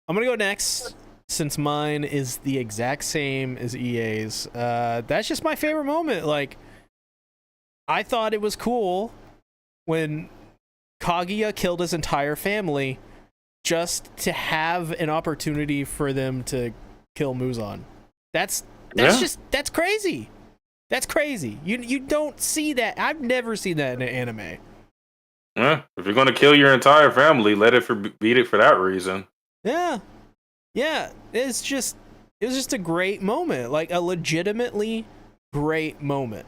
gonna go next, since mine is the exact same as EA's. That's just my favorite moment. Like, I thought it was cool when Kaguya killed his entire family just to have an opportunity for them to kill Muzan. That's crazy. That's crazy. You don't see that. I've never seen that in an anime. Yeah, if you're gonna kill your entire family, let it beat it for that reason. Yeah. It was just a great moment, like a legitimately great moment.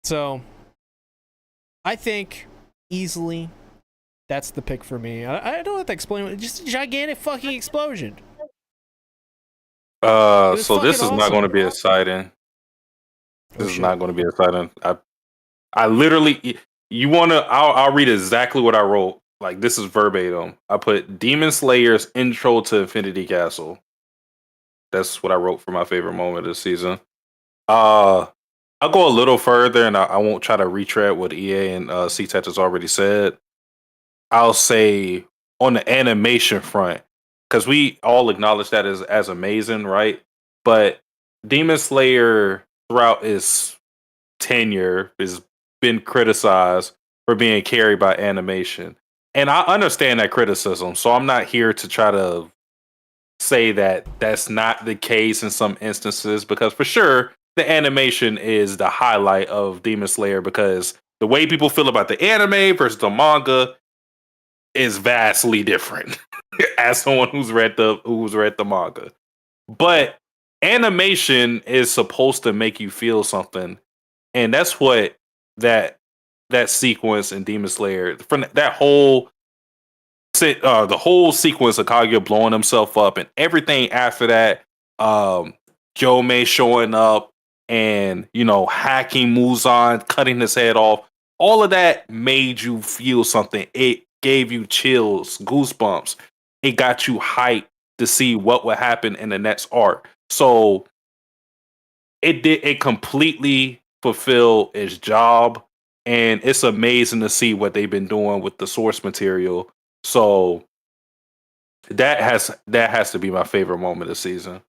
So, I think easily that's the pick for me. I don't have to explain it. Just a gigantic fucking explosion. So fucking this is not awesome. going to be exciting. This is shit. not going to be exciting. I literally, you want to? I'll read exactly what I wrote. Like, this is verbatim. I put Demon Slayer's intro to Infinity Castle. That's what I wrote for my favorite moment this season. I'll go a little further, and I won't try to retread what EA and C-Tech has already said. I'll say on the animation front, because we all acknowledge that as amazing, right? But Demon Slayer throughout its tenure has been criticized for being carried by animation. And I understand that criticism, so I'm not here to try to say that that's not the case in some instances, because for sure, the animation is the highlight of Demon Slayer, because the way people feel about the anime versus the manga is vastly different as someone who's read the manga. But animation is supposed to make you feel something, and that's what that sequence in Demon Slayer, from that whole the whole sequence of Kaguya blowing himself up and everything after that, Jomei showing up and hacking Muzan, cutting his head off, all of that made you feel something. It gave you chills, goosebumps. It got you hyped to see what would happen in the next arc. So it completely fulfilled its job, and it's amazing to see what they've been doing with the source material. So that has to be my favorite moment of the season.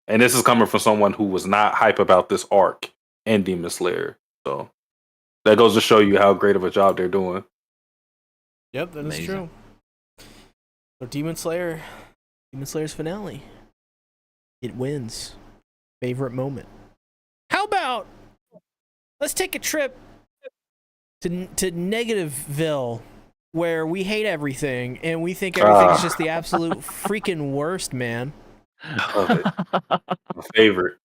And this is coming from someone who was not hype about this arc in Demon Slayer. So that goes to show you how great of a job they're doing. Yep, that is true. So Demon Slayer's finale. It wins. Favorite moment. How about let's take a trip to Negativeville, where we hate everything and we think everything's just the absolute freaking worst, man. Love it. My favorite.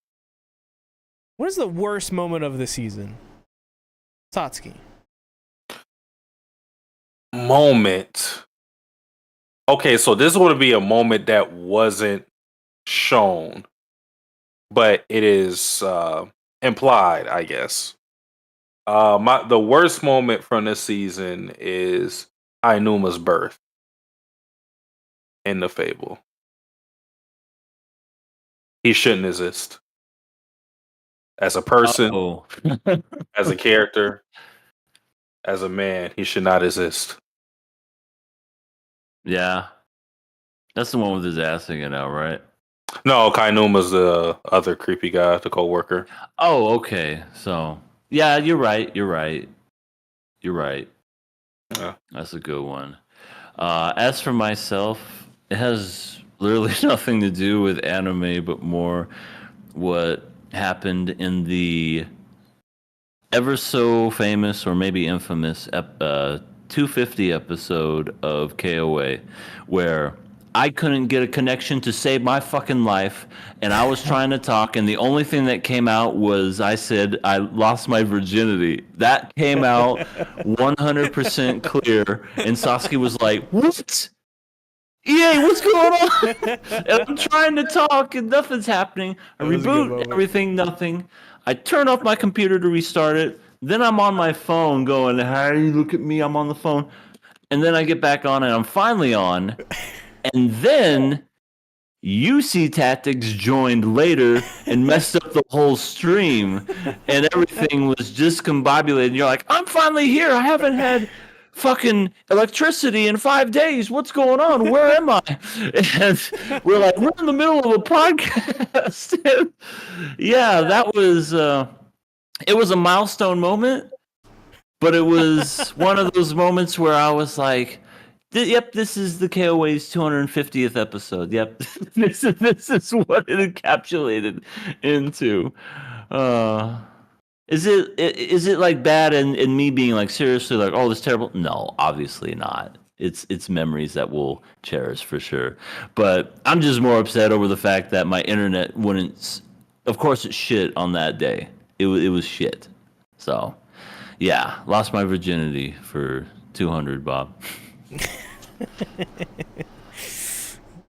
What is the worst moment of the season? Satsuki. Moment. Okay, so this would be a moment that wasn't shown, but it is implied, I guess. The worst moment from this season is Ainuma's birth in the fable. He shouldn't exist. As a person, as a character, as a man, he should not exist. Yeah. That's the one with his ass hanging out, right? No, Kainuma's the other creepy guy, the co-worker. Oh, okay. So, yeah, you're right. Yeah. That's a good one. As for myself, it has literally nothing to do with anime, but more what happened in the ever so famous or maybe infamous 250 episode of KOA, where I couldn't get a connection to save my fucking life, and I was trying to talk, and the only thing that came out was I said I lost my virginity. That came out 100% clear, and Sasuke was like, "What? EA, what's going on?" And I'm trying to talk, and nothing's happening. I reboot everything, nothing. I turn off my computer to restart it. Then I'm on my phone going, "Hey, look at me, I'm on the phone." And then I get back on, and I'm finally on. And then UC Tactics joined later and messed up the whole stream, and everything was discombobulated. And you're like, "I'm finally here. I haven't had fucking electricity in 5 days. What's going on? Where am I?" And we're like, "We're in the middle of a podcast." Yeah, that was it was a milestone moment, but it was one of those moments where I was like, "Yep, this is the KOA's 250th episode. Yep, this is what it encapsulated into." Is it like bad and me being like seriously like, "Oh, this is terrible"? No, obviously not. It's memories that we'll cherish for sure. But I'm just more upset over the fact that my internet wouldn't. Of course, it's shit on that day. It was shit. So, yeah, lost my virginity for 200, Bob.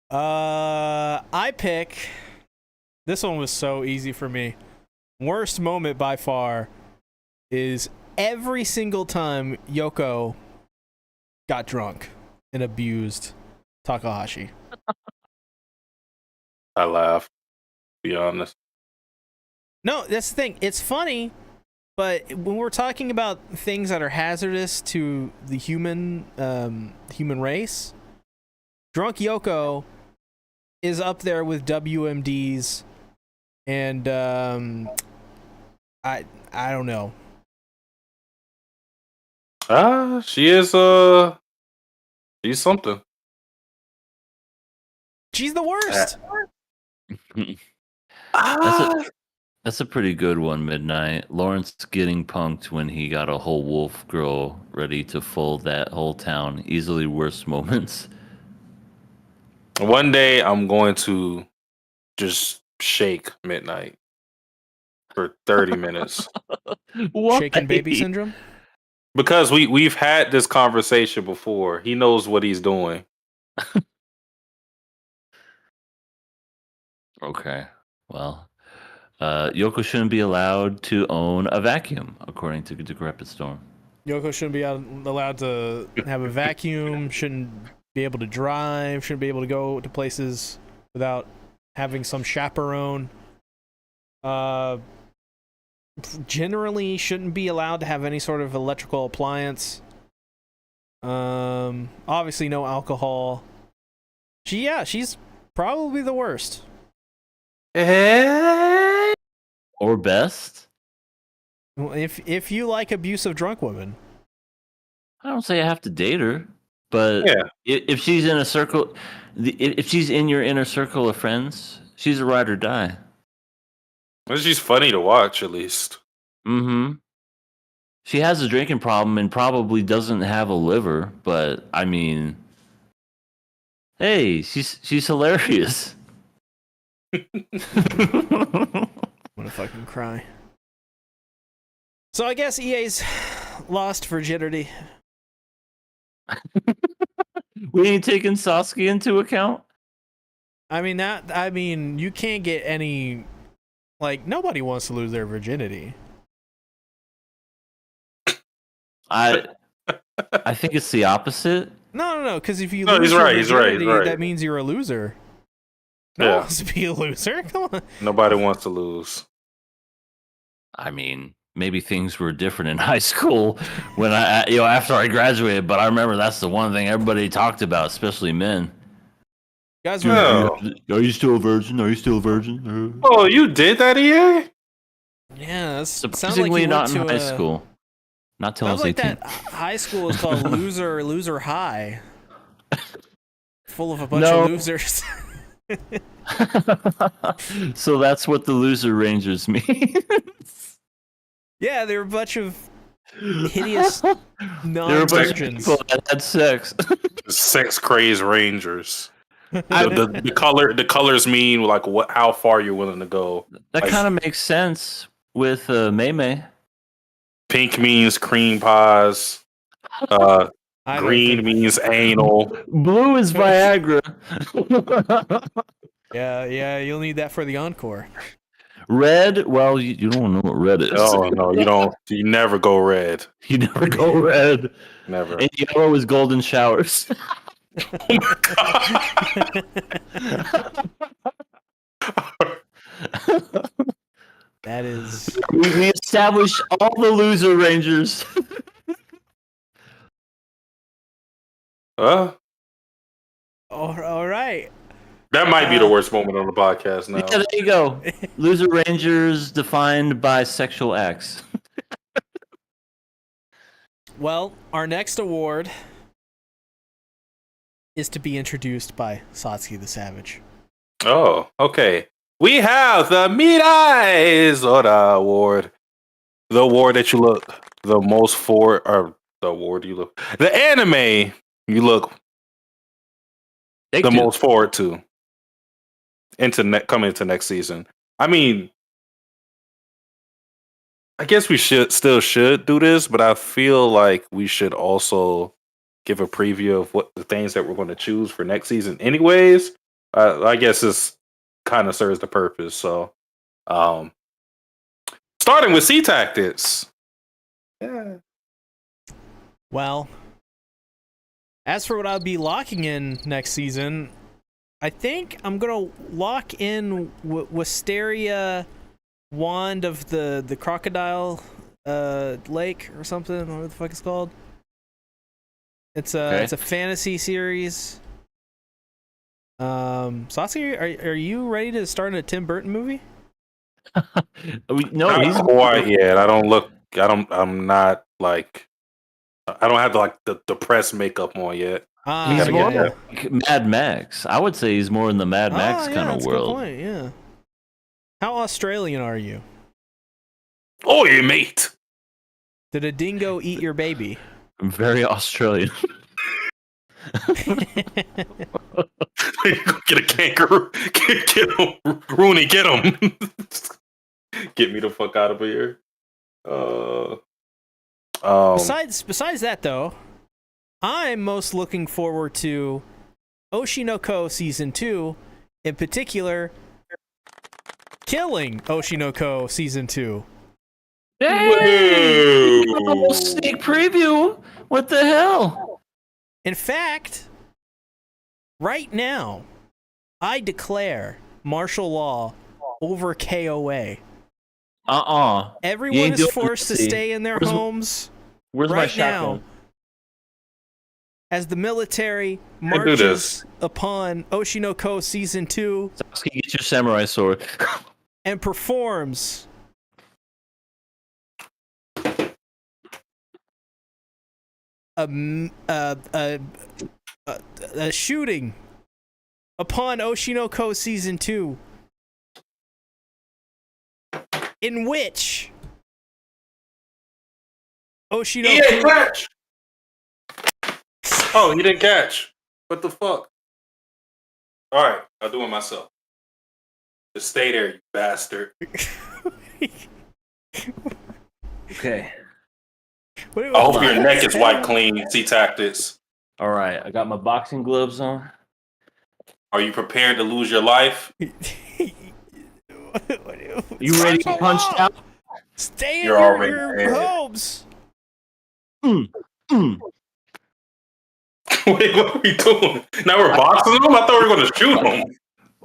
I pick. This one was so easy for me. Worst moment by far is every single time Yoko got drunk and abused Takahashi. I laughed, to be honest. No, that's the thing. It's funny, but when we're talking about things that are hazardous to the human race, drunk Yoko is up there with WMDs, and I don't know. She is she's something. She's the worst. That's a pretty good one, Midnight. Lawrence getting punked when he got a whole wolf girl ready to fold that whole town. Easily worst moments. One day I'm going to just shake Midnight for 30 minutes. Shaken baby syndrome? Because we've had this conversation before. He knows what he's doing. Okay. Well, Yoko shouldn't be allowed to own a vacuum, according to Decrepit Storm. Yoko shouldn't be allowed to have a vacuum, shouldn't be able to drive, shouldn't be able to go to places without having some chaperone. Generally shouldn't be allowed to have any sort of electrical appliance. Obviously no alcohol. She's probably the worst. Or best? Well, if you like abusive drunk women. I don't say I have to date her, but if she's in a circle, if she's in your inner circle of friends, she's a ride or die. Well, she's funny to watch, at least. Mm-hmm. She has a drinking problem and probably doesn't have a liver, but I mean, hey, she's hilarious. I'm gonna fucking cry. So I guess EA's lost virginity. We ain't taking Sasuke into account. I mean, you can't get any. Like, nobody wants to lose their virginity. I think it's the opposite. No, because if you No, lose he's your right, virginity, he's right. that means you're a loser. No one wants to be a loser. Come on. Nobody wants to lose. I mean, maybe things were different in high school when after I graduated, but I remember that's the one thing everybody talked about, especially men. Guys, No. Are you still a virgin? Are you still a virgin? Oh, you did that, EA? yeah, Surprisingly, not in high school. Not till I was 18. That high school is called Loser High. Full of a bunch of losers. So that's what the loser rangers mean. Yeah, they're a bunch of hideous There were a bunch of non-virgins. people that had sex. Sex crazed rangers. The colors mean like how far you're willing to go. That Like, kind of makes sense with May. pink means cream pies. Green means anal. Blue is Viagra. Yeah, you'll need that for the encore. Red, well, you don't know what red is. Oh no, you don't. You never go red. You never go red. Never. And yellow is golden showers. That is. We established all the loser rangers. All right. That might be the worst moment on the podcast now. Yeah, there you go. Loser rangers defined by sexual acts. Well, our next award is to be introduced by Satsuki the Savage. Oh, okay. We have the Mirai Zora Award. The award that you look the most for, or the award you look, the anime you look most forward to coming into next season. I mean, I guess we should do this, but I feel like we should also give a preview of what the things that we're going to choose for next season. Anyways, I guess this kind of serves the purpose. So, starting with Sea Tactics. Yeah. Well, as for what I'll be locking in next season, I think I'm gonna lock in Wisteria Wand of the Crocodile Lake or something. What the fuck it's called? It's a fantasy series. Sasuke, are you ready to start in a Tim Burton movie? No, he's not quite yet. I'm not like. I don't have the press makeup on yet. He's more like Mad Max. I would say he's more in the Mad Max kind of world. Good point, yeah. How Australian are you? Oh, you mate. Did a dingo eat your baby? I'm very Australian. Get a kangaroo. Get him. Rooney, get him. Get me the fuck out of here. Besides that, though, I'm most looking forward to Oshinoko Season 2, in particular, Killing Oshinoko Season 2. Hey! Sneak preview! What the hell? In fact, right now, I declare martial law over KOA. Everyone is forced to stay in their homes Where's my right shotgun? now as the military marches upon Oshinoko Season 2 Sasuke, get your samurai sword. and performs a shooting upon Oshinoko Season 2 in which He didn't Oshinoko catch. Oh, he didn't catch. What the fuck? All right, I'll do it myself. Just stay there, you bastard. Okay. I hope your neck is white clean. See tactics. All right. I got my boxing gloves on. Are you prepared to lose your life? You ready to punch out? Stay in You're already your dead. homes. Wait, what are we doing? Now we're boxing them? I thought we were going to shoot them.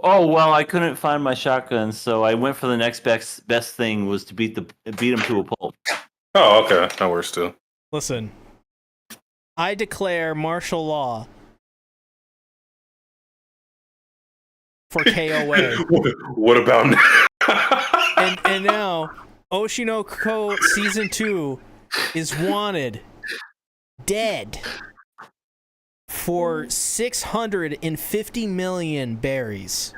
Oh well, I couldn't find my shotgun, so I went for the next best thing was to beat him to a pulp. Oh, okay. That works too. Listen, I declare martial law for KOA. What about now? and now Oshinoko Season 2 is wanted dead for 650 million berries.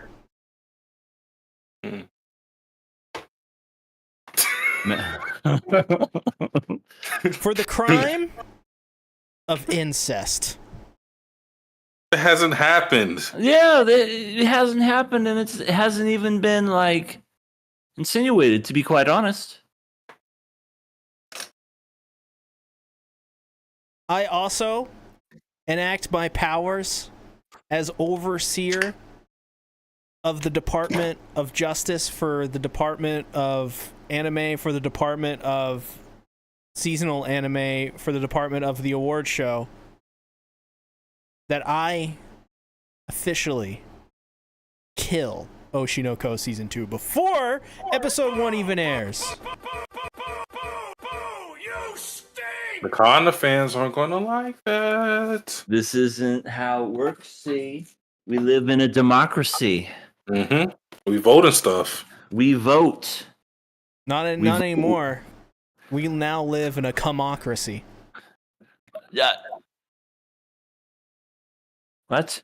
For the crime of incest. It hasn't happened. Yeah, it hasn't happened, and it hasn't even been like insinuated. To be quite honest, I also enact my powers as overseer of the Department of Justice for the Department of Anime, for the Department of Seasonal Anime, for the Department of the Award Show, that I officially kill Oshinoko Season 2 before Episode 1 even airs. The Wakanda fans aren't going to like that. this isn't how it works. See, we live in a democracy. Mm-hmm. We vote and stuff. We vote. Not anymore. We now live in a cumocracy. Yeah. What?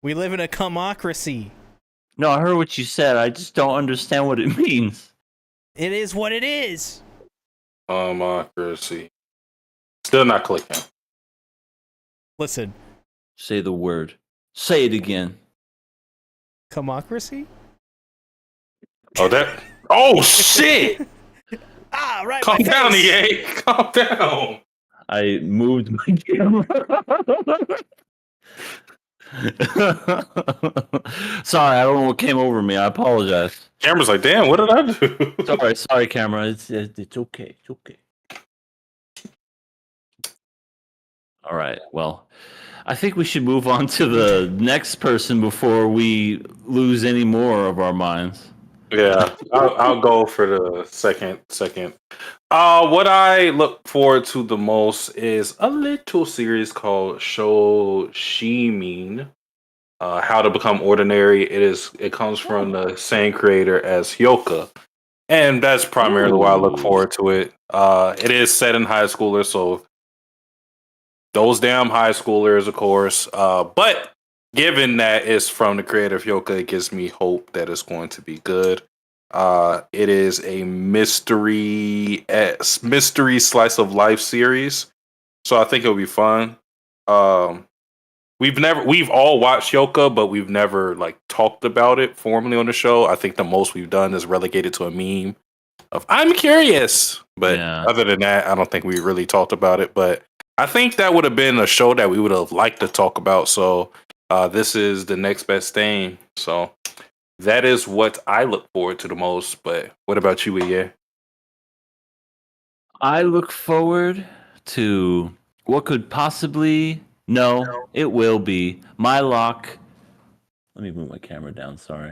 We live in a cumocracy. No, I heard what you said. I just don't understand what it means. It is what it is. Democracy. Still not clicking. Listen, Say the word. Say it again. cumocracy? Oh, that. Oh, shit! Ah, right. Calm my down, face. EA. Calm down. I moved my camera. Sorry, I don't know what came over me. I apologize. Camera's like, damn, what did I do? Sorry, camera. It's okay. It's okay. All right. Well, I think we should move on to the next person before we lose any more of our minds. Yeah, I'll go for the second. What I look forward to the most is a little series called Shoshimin. How to Become Ordinary. It comes from the same creator as Hyoka, and that's primarily why I look forward to it. It is set in high schoolers, so those damn high schoolers, of course. But given that it's from the creator of Hyoka, it gives me hope that it's going to be good. It is a mystery slice of life series, so I think it'll be fun. We've all watched Hyoka, but we've never like talked about it formally on the show. I think the most we've done is relegated to a meme of "I'm curious," but other than that, I don't think we really talked about it. But I think that would have been a show that we would have liked to talk about. So this is the next best thing. So that is what I look forward to the most. But what about you, Iye? I look forward to what could possibly, no, it will be my lock Let me move my camera down. Sorry.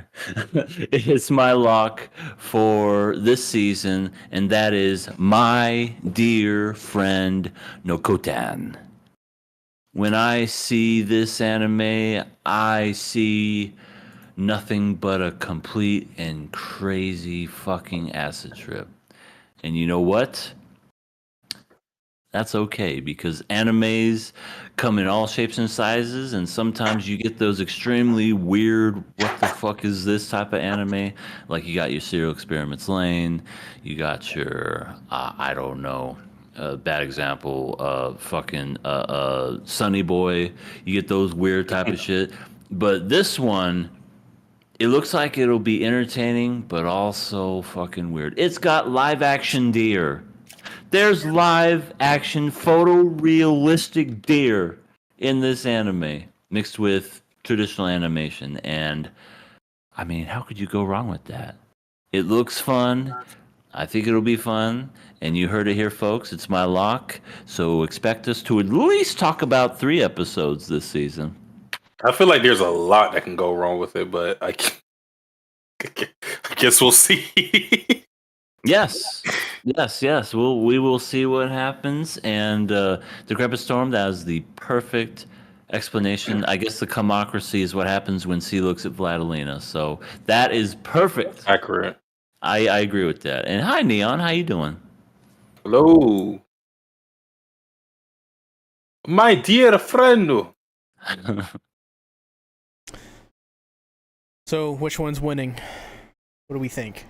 It's my lock for this season, and that is My Dear Friend Nokotan. When I see this anime, I see nothing but a complete and crazy fucking acid trip. And you know what? That's okay, because animes come in all shapes and sizes, and sometimes you get those extremely weird, what the fuck is this type of anime? Like you got your Serial Experiments Lane, you got your, I don't know, bad example, Sunny Boy. You get those weird type of shit. But this one, it looks like it'll be entertaining, but also fucking weird. It's got live action deer. There's live action photorealistic deer in this anime mixed with traditional animation. And I mean, how could you go wrong with that? It looks fun. I think it'll be fun. And you heard it here, folks. It's my lock. So expect us to at least talk about 3 episodes this season. I feel like there's a lot that can go wrong with it, but I guess we'll see. Yes. We will see what happens. And Decrepit Storm, that is the perfect explanation. I guess the Kamocracy is what happens when C looks at Vladilena. So that is perfect. Accurate. I agree with that. And hi, Neon. How you doing? Hello. My dear friend. So, which one's winning? What do we think?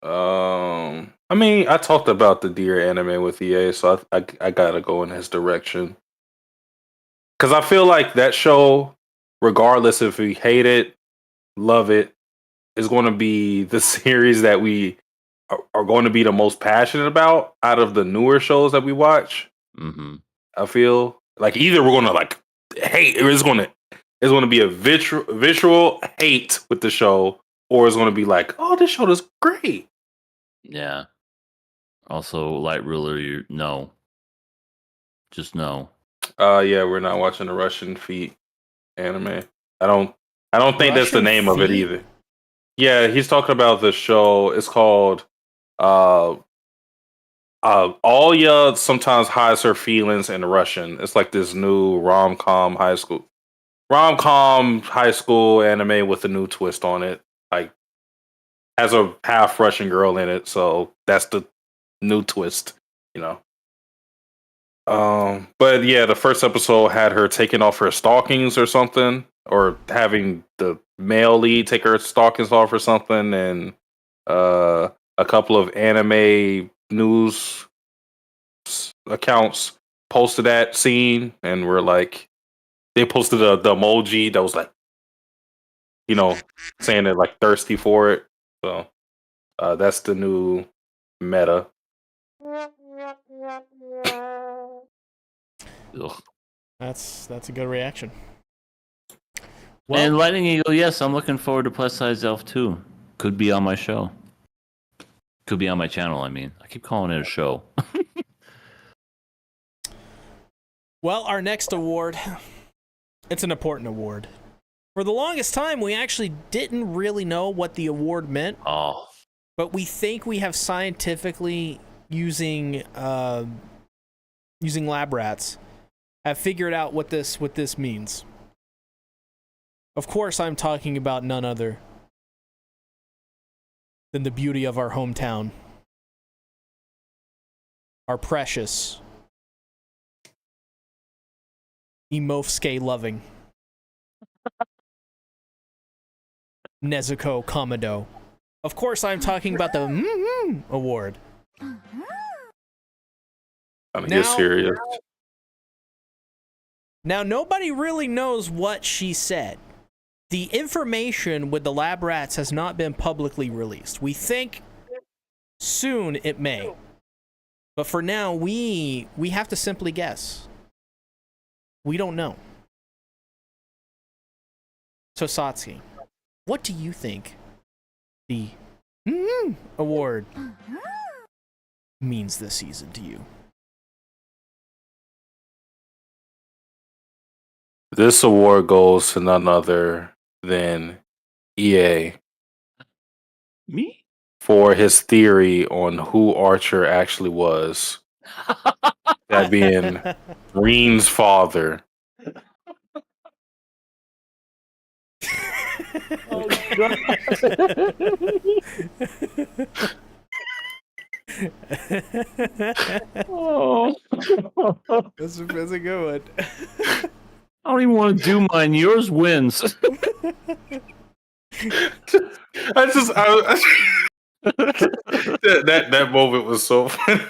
I mean, I talked about the deer anime with EA, so I gotta go in his direction. Because I feel like that show, regardless if we hate it, love it, is going to be the series that we are going to be the most passionate about out of the newer shows that we watch. Mm-hmm. I feel like either we're going to like hate, or it's going to be a visual hate with the show, or it's going to be like, oh, this show is great. Yeah. Also, Light Ruler, no. Just no. Yeah, we're not watching the Russian Feet anime. I don't think that's the Russian name of it Feet? either. Yeah, he's talking about the show. It's called Alya sometimes hides her feelings in Russian. It's like this new rom-com high school anime with a new twist on it. Like has a half Russian girl in it, so that's the new twist, you know. But yeah, the first episode had her taking off her stockings or something, or having the male lead take her stockings off or something, and a couple of anime news accounts posted that scene, and were like, they posted the emoji that was like, you know, saying they're like thirsty for it. So that's the new meta. Ugh. That's a good reaction. And Lightning Eagle, yes, I'm looking forward to Plus Size Elf 2. Could be on my show. Could be on my channel, I mean. I keep calling it a show. Well, our next award, it's an important award. For the longest time, we actually didn't really know what the award meant. Oh. But we think we have scientifically, using lab rats, have figured out what this means. Of course, I'm talking about none other than the beauty of our hometown. Our precious, Imofsuke loving Nezuko Komodo. Of course, I'm talking about the award. I mean, you're serious. Now, nobody really knows what she said. The information with the lab rats has not been publicly released. We think soon it may. But for now, we have to simply guess. We don't know. So, Satsuki, what do you think the award means this season to you? This award goes to none other than EA Me? for his theory on who Archer actually was. That being Reen's father. Oh god. Oh. That's a good one. I don't even want to do mine. Yours wins. That moment was so funny.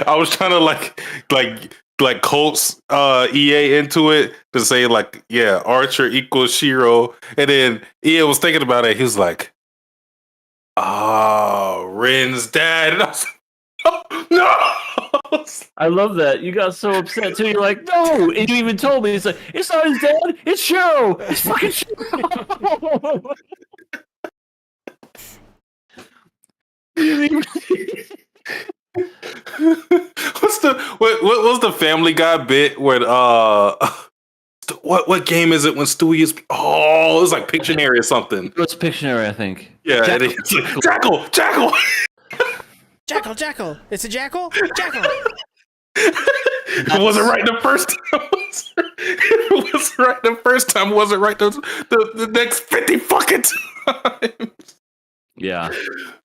I was trying to like Colts EA into it to say like, yeah, Archer equals Shiro, and then EA was thinking about it. He was like, "Oh, Ren's dad," and I was like, oh, no. I love that. You got so upset too. You're like, no, and you even told me it's like it's not his dad. It's Shiro. It's fucking Shiro. What was the Family Guy bit when what game is it when Stewie is it was like Pictionary or something. It's Pictionary, I think. Yeah, and it's like Jackal. Jackal. It's a jackal. It wasn't right the first time. It wasn't right the first time. It wasn't right the next 50 fucking times. Yeah.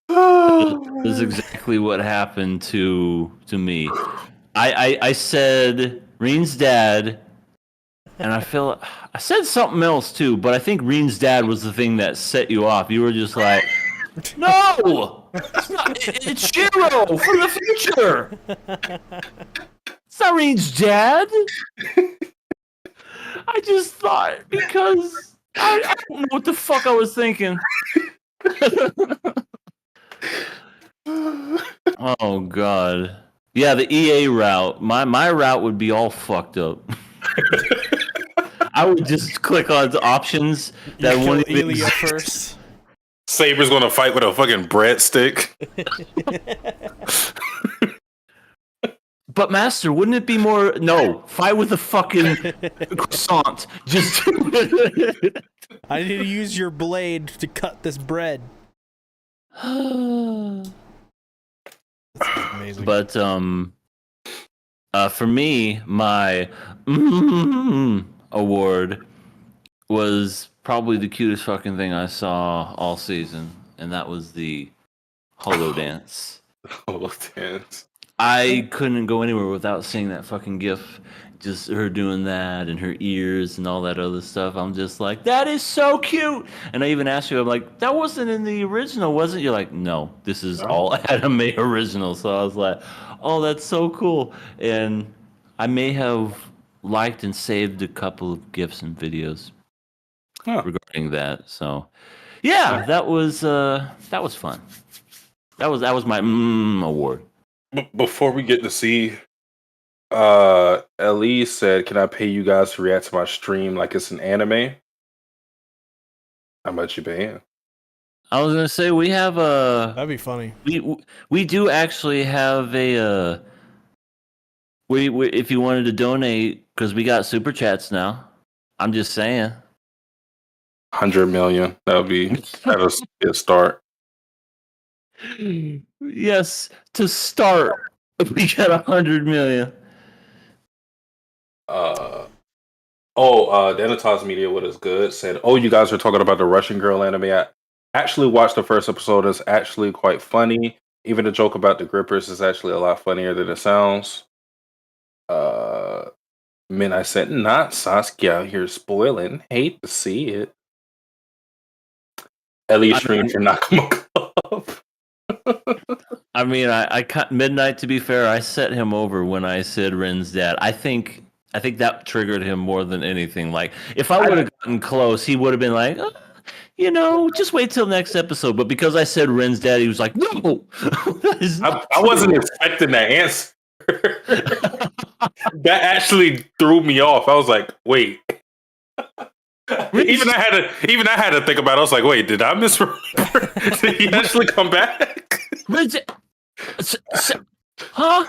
Oh, This is exactly what happened to me. I said Reen's dad, and I feel I said something else too, but I think Reen's dad was the thing that set you off. You were just like, no, it's not. It's Shiro from the future. It's not Reen's dad. I just thought because I don't know what the fuck I was thinking. Oh god. Yeah, the EA route. My route would be all fucked up. I would just click on the options that You one kill Elia first. Saber's gonna fight with a fucking breadstick. But Master, wouldn't it be more no, fight with a fucking croissant. Just I need to use your blade to cut this bread. That's amazing. But for me, my award was probably the cutest fucking thing I saw all season, and that was the holo dance. Holo dance. I couldn't go anywhere without seeing that fucking gif. Just her doing that and her ears and all that other stuff. I'm just like, that is so cute. And I even asked you, I'm like, that wasn't in the original, was it? You're like, no, this is all anime original. So I was like, oh, that's so cool. And I may have liked and saved a couple of gifs and videos regarding that. So yeah, that was fun. That was my award. Before we get to see, Elise said, "Can I pay you guys to react to my stream like it's an anime?" How much you paying? I was gonna say we have a. That'd be funny. We do actually have a. We if you wanted to donate because we got super chats now. I'm just saying. 100 million. That'll be a start. Yes, to start, we got 100 million. Denitas Media, what is good, said, "Oh, you guys are talking about the Russian girl anime. I actually watched the first episode. It's actually quite funny. Even the joke about the grippers is actually a lot funnier than it sounds." Man, I said, "Not Saskia out here spoiling. Hate to see it." Ellie streamed for Nakama Club. I mean, I cut Midnight. To be fair, I set him over when I said Ren's dad. I think that triggered him more than anything. Like, if I would have gotten close, he would have been like, just wait till next episode. But because I said Ren's dad, he was like, no. I wasn't expecting that answer. That actually threw me off. I was like, wait. Even I had to think about it. I was like, wait, did I misremember? Did he actually come back? Huh?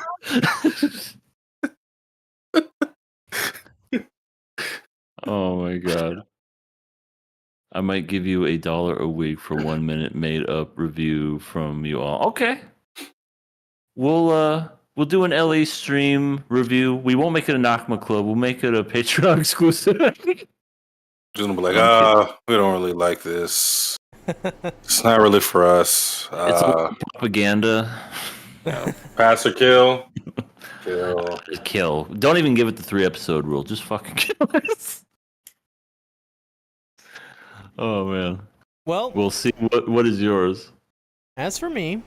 Oh my god. I might give you $1 a week for 1 minute made up review from you all. Okay. We'll do an LA stream review. We won't make it a Nakma Club. We'll make it a Patreon exclusive. Just gonna be like, we don't really like this. It's not really for us. It's a propaganda. Pass or kill. Kill. Kill. Don't even give it the 3-episode rule. Just fucking kill us. Oh man. Well, We'll see. What is yours? as for me,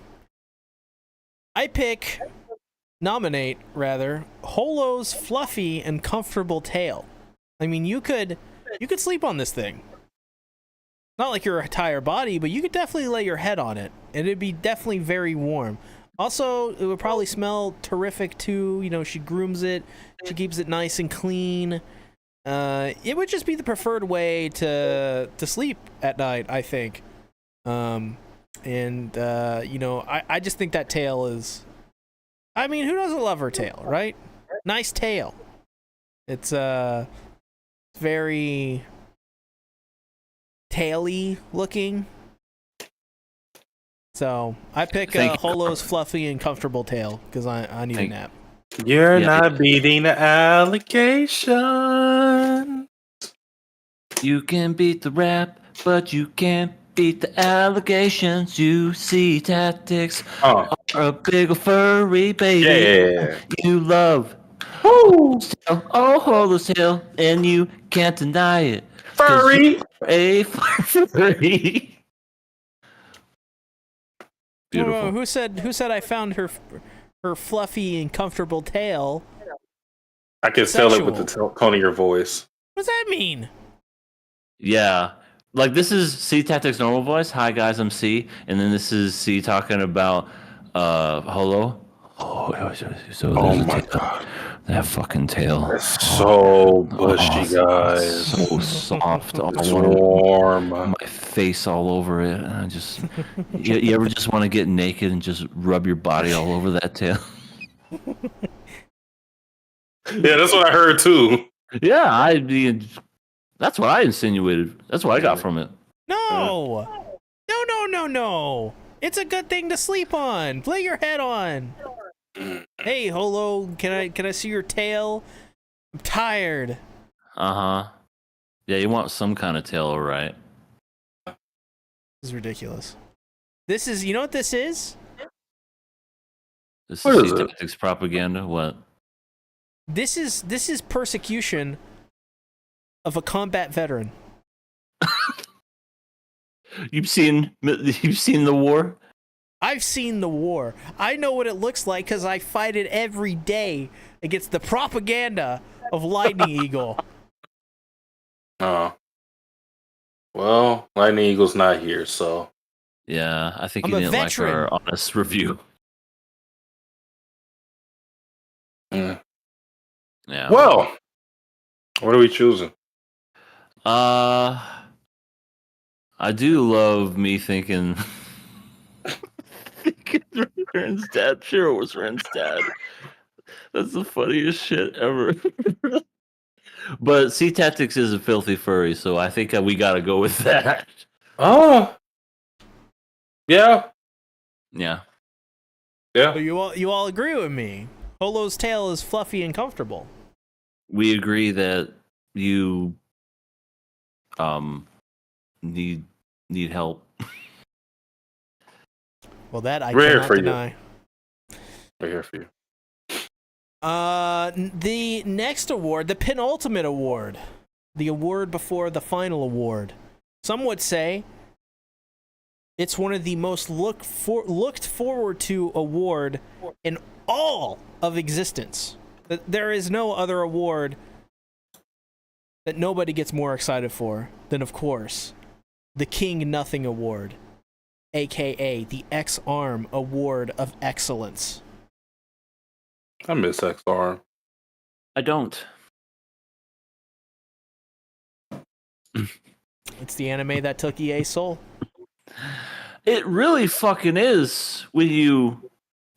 I nominate Holo's fluffy and comfortable tail. I mean, you could sleep on this thing. Not like your entire body, but you could definitely lay your head on it, and it'd be definitely very warm. Also, it would probably smell terrific too. You know, she grooms it, she keeps it nice and clean. It would just be the preferred way to sleep at night, I think. You know, I just think that tail is. I mean, who doesn't love her tail, right? Nice tail. It's very taily looking. So I pick Holo's fluffy and comfortable tail because I need a nap. You're not beating the allegation. You can beat the rap, but you can't beat the allegations. You see tactics are a big furry baby. Yeah. You love Holo's tail, and you can't deny it. Furry. A furry. Beautiful. Who said I found her fluffy and comfortable tail? I can tell it with the tone of your voice. What does that mean? Yeah. Like, this is C Tactics normal voice. Hi, guys, I'm C. And then this is C talking about Holo. Oh my God. That fucking tail. It's so bushy, guys. So soft. It's warm. My face all over it. And I just... you ever just want to get naked and just rub your body all over that tail? Yeah, that's what I heard too. Yeah, that's what I insinuated. That's what I got from it. No. It's a good thing to sleep on. Lay your head on. Hey, Holo, can I see your tail? I'm tired. Uh-huh. Yeah, you want some kind of tail, right? This is ridiculous. This is, you know what this is? This What is is C it? Tactics propaganda. What? This is persecution of a combat veteran. You've seen the war? I've seen the war. I know what it looks like because I fight it every day against the propaganda of Lightning Eagle. Oh. Well, Lightning Eagle's not here, so. Yeah, I think I'm you a didn't veteran. like our honest review. Mm. Yeah. Well, what are we choosing? I do love me thinking Ren's dad. Sure, it was Ren's dad. That's the funniest shit ever. But C Tactics is a filthy furry, so I think we gotta go with that. Oh. Yeah. Yeah. Yeah. So you all agree with me. Holo's tail is fluffy and comfortable. We agree that you need help. Well, that I Rare cannot for you. deny. We're here for you. The next award, the penultimate award, the award before the final award. Some would say it's one of the most looked forward to award in all of existence. There is no other award that nobody gets more excited for than, of course, the King Nothing Award, aka the X-Arm Award of Excellence. I miss XR. I don't. It's the anime that took EA's soul. It really fucking is when you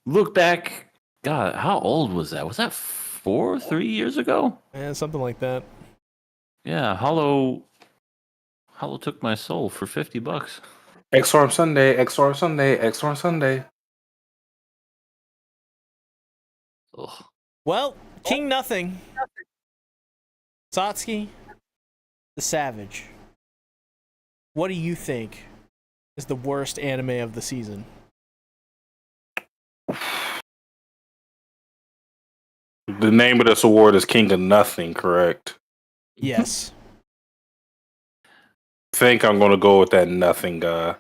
look back. God, how old was that? Was that 3 years ago? Something like that. Yeah, Hollow Hollow took my soul for $50. X-Arm Sunday, X-Arm Sunday, X-Arm Sunday. Ugh. Well, King Nothing. Satsuki, the Savage. What do you think is the worst anime of the season? The name of this award is King of Nothing, correct? Yes. I think I'm going to go with that Nothing guy.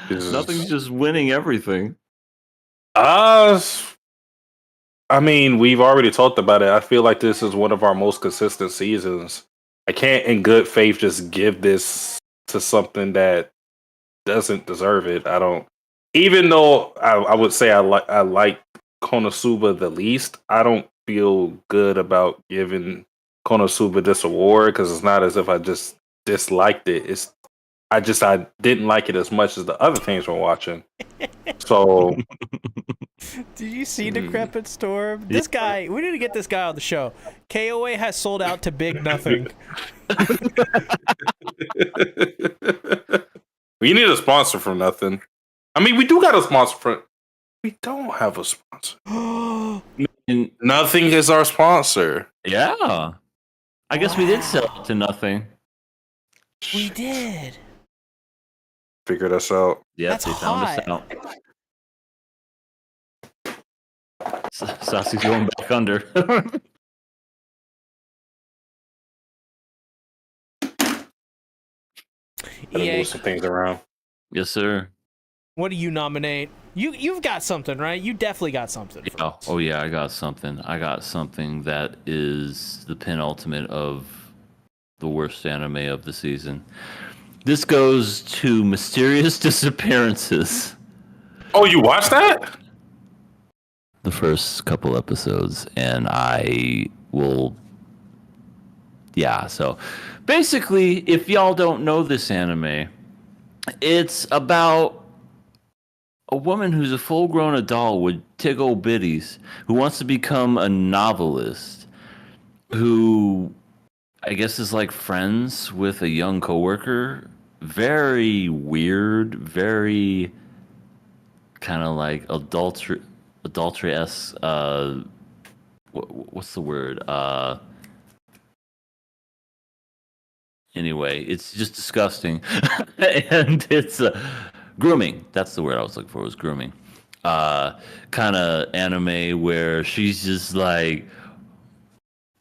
Nothing's just winning everything. I mean, we've already talked about it. I feel like this is one of our most consistent seasons. I can't, in good faith, just give this to something that doesn't deserve it. I don't. Even though I would say I like Konosuba the least, I don't feel good about giving Konosuba this award because it's not as if I just disliked it. I didn't like it as much as the other things we're watching. So Did you see Decrepit Storm? This guy, we need to get this guy on the show. KOA has sold out to Big Nothing. we need a sponsor for Nothing. I mean, we do got a sponsor for. We don't have a sponsor. Nothing is our sponsor. Yeah. I guess we did sell it to Nothing. We did. Figured us out. Yeah, That's they found us hot. out. Sasuke's going back under. Gotta EA, move some things around. Yes, sir. what do you nominate? You've got something, right? You definitely got something. For us. Oh yeah, I got something. I got something that is the penultimate of the worst anime of the season. This goes to Mysterious Disappearances. Oh, you watched that? The first couple episodes, and I will. Yeah, so basically, if y'all don't know this anime, it's about a woman who's a full-grown adult with tiggle bitties who wants to become a novelist, who I guess is like friends with a young coworker. Very weird, very kind of like adultery-esque. What's the word? Anyway, it's just disgusting, and it's grooming. That's the word I was looking for. Was grooming. Kind of anime where she's just like,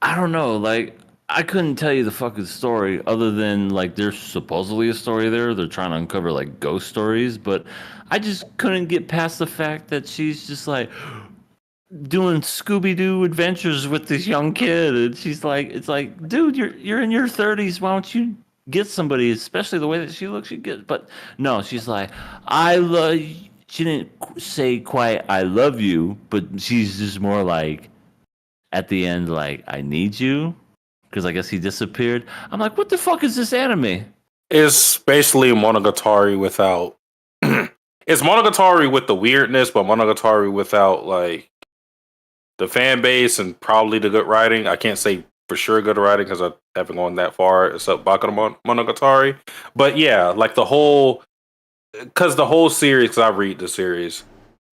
I don't know, like I couldn't tell you the fucking story other than like there's supposedly a story there. They're trying to uncover like ghost stories, but I just couldn't get past the fact that she's just like doing Scooby-Doo adventures with this young kid, and she's like, it's like, dude, you're in your 30s, why don't you get somebody, especially the way that she looks, you get. But no, she's like, I love, she didn't say quite I love you, but she's just more like at the end like, I need you, because I guess he disappeared. I'm like, what the fuck is this anime? It's basically Monogatari without. It's Monogatari with the weirdness, but Monogatari without like the fan base and probably the good writing. I can't say for sure good writing because I haven't gone that far except Bakuno Monogatari. But yeah, like the whole series, because I read the series,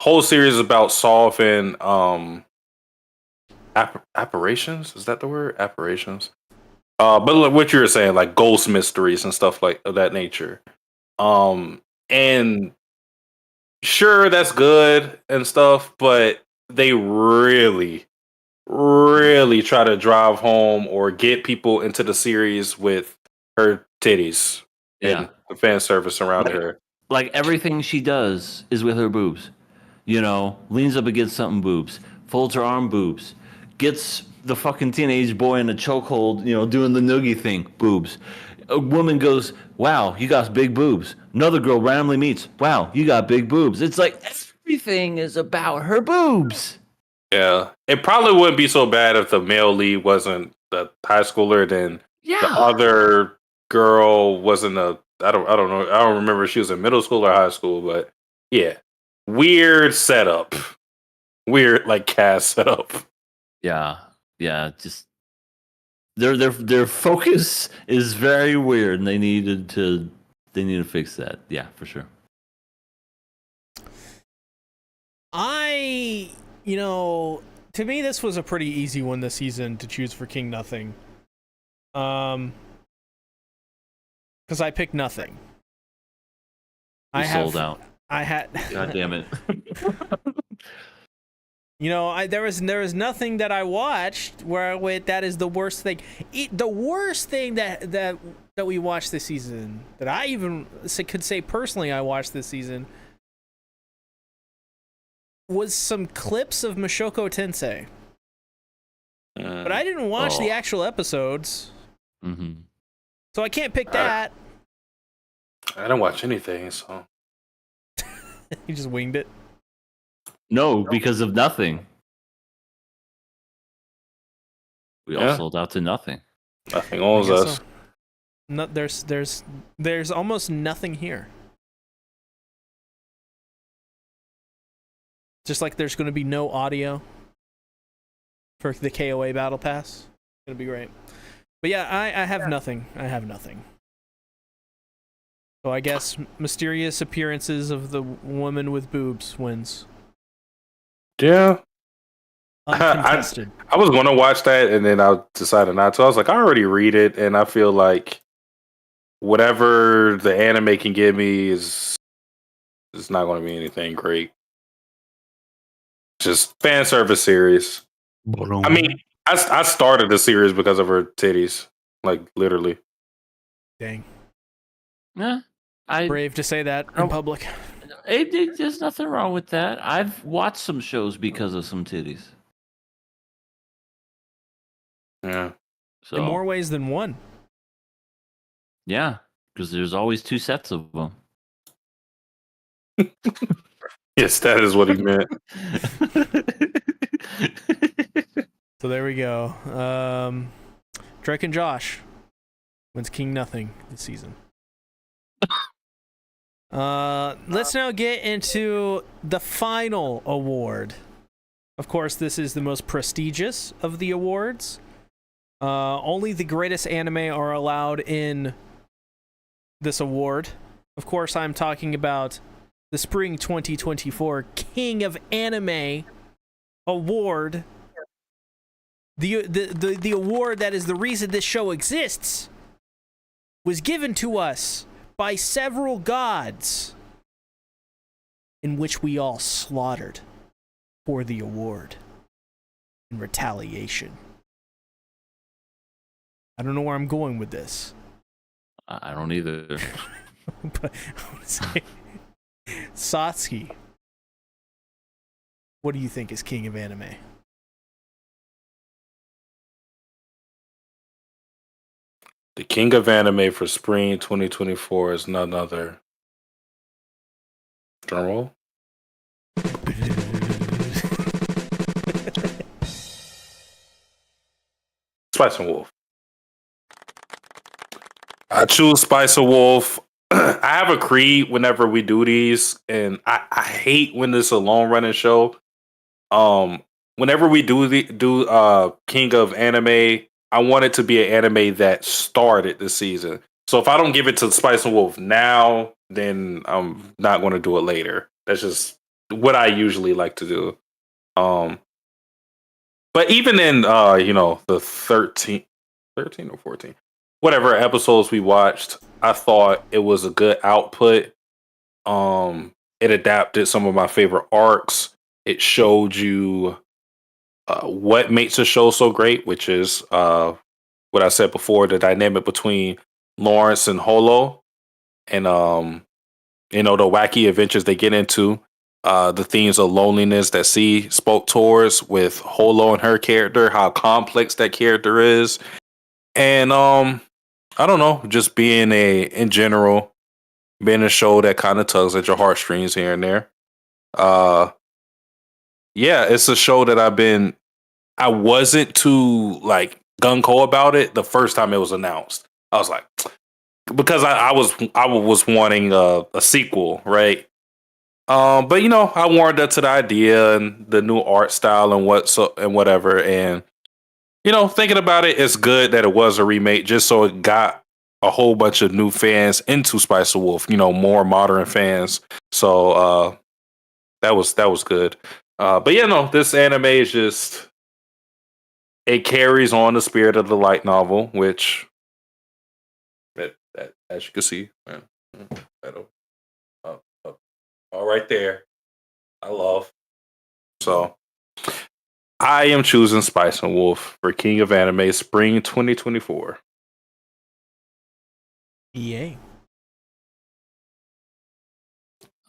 whole series is about solving apparitions. Is that the word? Apparitions. But like what you were saying, like ghost mysteries and stuff like of that nature. And sure, that's good and stuff, but they really, really try to drive home or get people into the series with her titties and the fan service around her. Like everything she does is with her boobs. You know, leans up against something, boobs. Folds her arm, boobs. Gets the fucking teenage boy in a chokehold, you know, doing the noogie thing, boobs. A woman goes, wow, you got big boobs. Another girl randomly meets, wow, you got big boobs. It's like everything is about her boobs. Yeah. It probably wouldn't be so bad if the male lead wasn't the high schooler, then the other girl wasn't I don't know. I don't remember if she was in middle school or high school, but yeah. Weird setup. Weird like cast setup. Yeah. Yeah. Just their focus is very weird, and they need to fix that. Yeah, for sure. To me, this was a pretty easy one this season to choose for King Nothing. Because I picked Nothing. Sold out. I had. God damn it. There was nothing that I watched where that is the worst thing. The worst thing that we watched this season, that I even could say personally I watched this season, was some clips of Mashoko Tensei. But I didn't watch the actual episodes. Mm-hmm. So I can't pick that. I didn't watch anything, so. You just winged it? No, because of Nothing. We all sold out to Nothing. Nothing owns us. So. No, there's almost nothing here. Just like there's going to be no audio for the KOA Battle Pass. It's going to be great. But yeah, I have nothing. I have nothing. So I guess Mysterious Appearances of the Woman with Boobs wins. Yeah. Uncontested. I was going to watch that, and then I decided not to. I was like, I already read it, and I feel like whatever the anime can give me is not going to be anything great. Just fan service series. I mean, I started the series because of her titties, like literally. Dang. Yeah, brave to say that in public. There's nothing wrong with that. I've watched some shows because of some titties. Yeah. So in more ways than one. Yeah, because there's always two sets of them. Yes, that is what he meant. So there we go. Drake and Josh wins King Nothing this season. Let's now get into the final award. Of course, this is the most prestigious of the awards. Only the greatest anime are allowed in this award. Of course, I'm talking about the Spring 2024 King of Anime Award. The award that is the reason this show exists was given to us by several gods, in which we all slaughtered for the award in retaliation. I don't know where I'm going with this. I don't either. But I want to say, Satsuki, what do you think is King of Anime? The King of Anime for Spring 2024 is none other. Drumroll. Spice and Wolf. I choose Spice and Wolf. I have a creed whenever we do these, and I hate when this is a long running show. Whenever we do King of Anime, I want it to be an anime that started this season. So if I don't give it to Spice and Wolf now, then I'm not going to do it later. That's just what I usually like to do. But even in the 13 or 14, whatever episodes we watched, I thought it was a good output. It adapted some of my favorite arcs. It showed you what makes a show so great, which is what I said before, the dynamic between Lawrence and Holo, and the wacky adventures they get into, the themes of loneliness that C spoke towards with Holo and her character, how complex that character is, and I don't know, just being in general, being a show that kind of tugs at your heartstrings here and there. Yeah, it's a show that I wasn't too like gung ho about it the first time it was announced. I was like, because I was wanting a sequel, right? But I warmed up to the idea and the new art style and whatever, and thinking about it, it's good that it was a remake, just so it got a whole bunch of new fans into Spice of Wolf. More modern fans. So that was good. But yeah, no, this anime is just it carries on the spirit of the light novel, which that as you can see, all right there. I love. So I am choosing Spice and Wolf for King of Anime Spring 2024. Yay.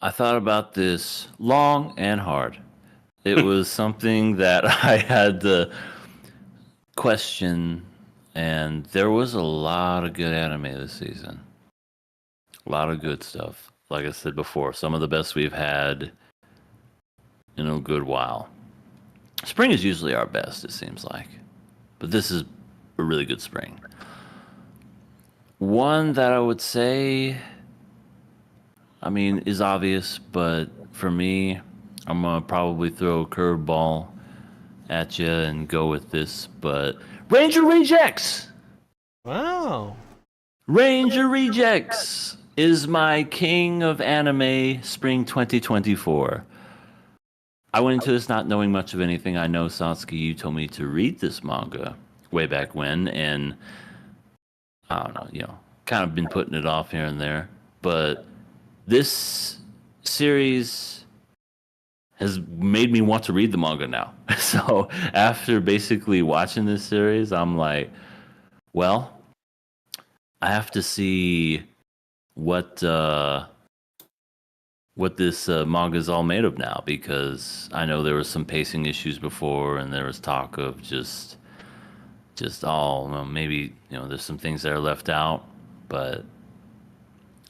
I thought about this long and hard. It was something that I had to question, and there was a lot of good anime this season. A lot of good stuff. Like I said before, some of the best we've had in a good while. Spring is usually our best, it seems like. But this is a really good spring. One that I would say, is obvious, but for me, I'm going to probably throw a curveball at you and go with this, but Ranger Rejects! Wow. Ranger Rejects is my King of Anime Spring 2024. I went into this not knowing much of anything. I know, Satsuki, you told me to read this manga way back when, and I don't know, kind of been putting it off here and there. But this series has made me want to read the manga now. So after basically watching this series, I'm like, well, I have to see what this manga is all made of now, because I know there was some pacing issues before, and there was talk of just maybe there's some things that are left out, but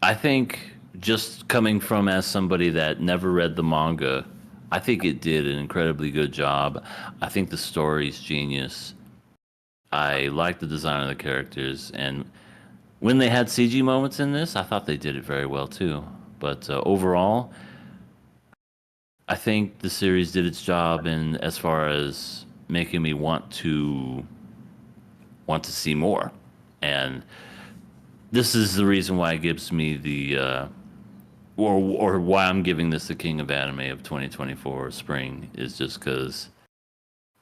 I think just coming from as somebody that never read the manga, I think it did an incredibly good job. I think the story's genius. I like the design of the characters, and when they had CG moments in this, I thought they did it very well too. But overall, I think the series did its job in as far as making me want to see more. And this is the reason why it gives me the or why I'm giving this the King of Anime of 2024 spring, is just because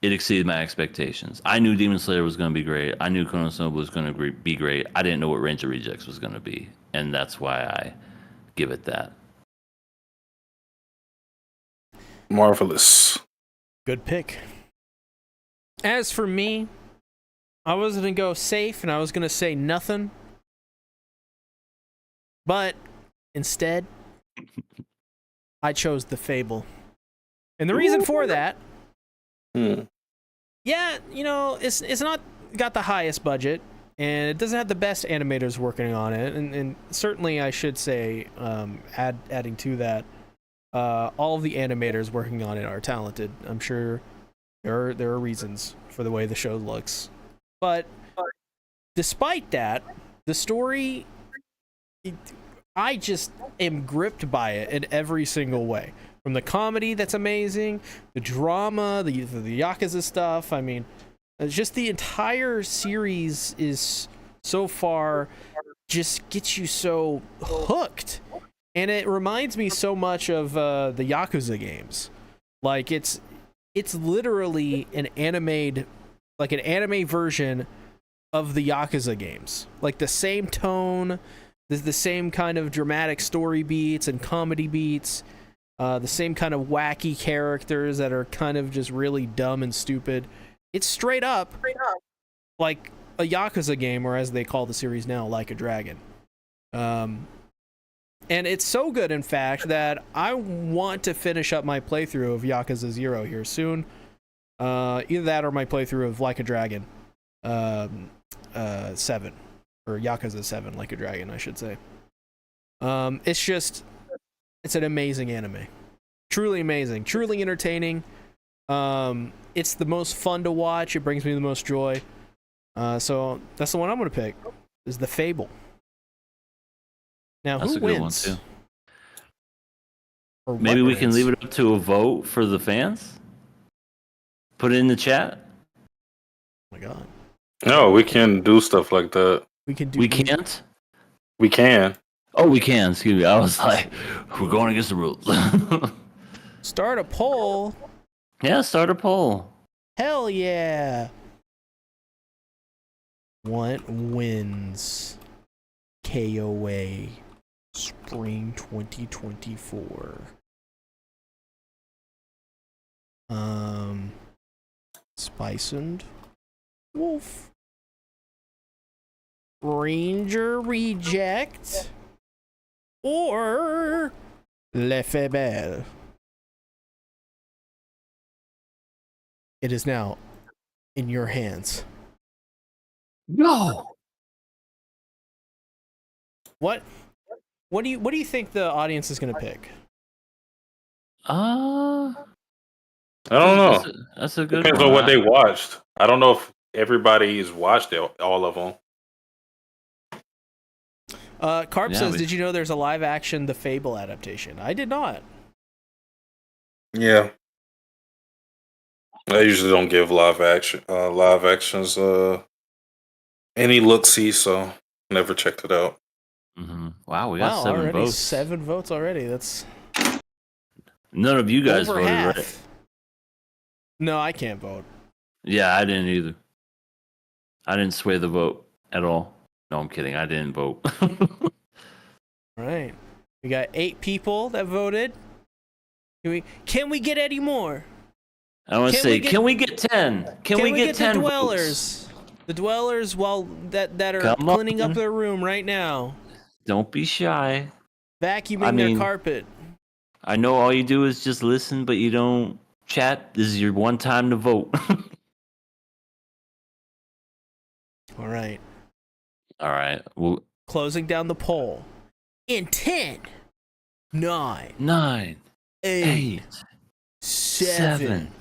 it exceeded my expectations. I knew Demon Slayer was going to be great. I knew Konosuba was going to be great. I didn't know what Ranger Rejects was going to be, and that's why I give it that. Marvelous. Good pick. As for me, I was going to go safe and I was going to say nothing. But instead, I chose The Fable. And the reason for that, yeah, it's not got the highest budget, and it doesn't have the best animators working on it. And certainly I should say, adding to that, all of the animators working on it are talented. I'm sure there are reasons for the way the show looks. But despite that, the story, I just am gripped by it in every single way. From the comedy that's amazing, the drama, the Yakuza stuff. I mean, just the entire series is so far just gets you so hooked. And it reminds me so much of the Yakuza games. Like it's literally an anime version of the Yakuza games. Like the same tone, the same kind of dramatic story beats and comedy beats, the same kind of wacky characters that are kind of just really dumb and stupid. It's straight up like a Yakuza game, or as they call the series now, Like a Dragon. And it's so good, in fact, that I want to finish up my playthrough of Yakuza 0 here soon. Either that or my playthrough of Like a Dragon 7. Or Yakuza 7, Like a Dragon, I should say. It's an amazing anime. Truly amazing. Truly entertaining. It's the most fun to watch. It brings me the most joy. So that's the one I'm going to pick, is The Fable. Now, That's who a good wins? one too. Maybe we can leave it up to a vote for the fans? Put it in the chat? Oh my my god. No, we can do stuff like that. We can do. We can't. We can. Oh, we can. Excuse me. I was like, we're going against the rules. Start a poll. Yeah, start a poll. Hell yeah. What wins KOA Spring 2024? Spiced Wolf, Ranger Reject, or Le Faible? It is now in your hands. No. What do you think the audience is gonna pick? I don't know. That's a good Depends one. on what they watched. I don't know if everybody's watched all of them. Carp Yeah, says, "Did you know there's a live action The Fable adaptation?" I did not. Yeah. I usually don't give live actions any look-see, so never checked it out. Wow, we got 7 already votes. 7 votes already. That's None of you guys over voted, half. right? No, I can't vote. Yeah, I didn't either. I didn't sway the vote at all. No, I'm kidding. I didn't vote. All right, we got 8 people that voted. Can we get any more? I want to Can say, we get- can we get 10? Can we get 10 the votes? dwellers? The dwellers, that are Come cleaning on. up their room right now, Don't be shy. vacuuming their carpet. I know all you do is just listen, but you don't chat. This is your one time to vote. All right, All right. Well, closing down the poll in 10, 9, 9, 8, 8, 7,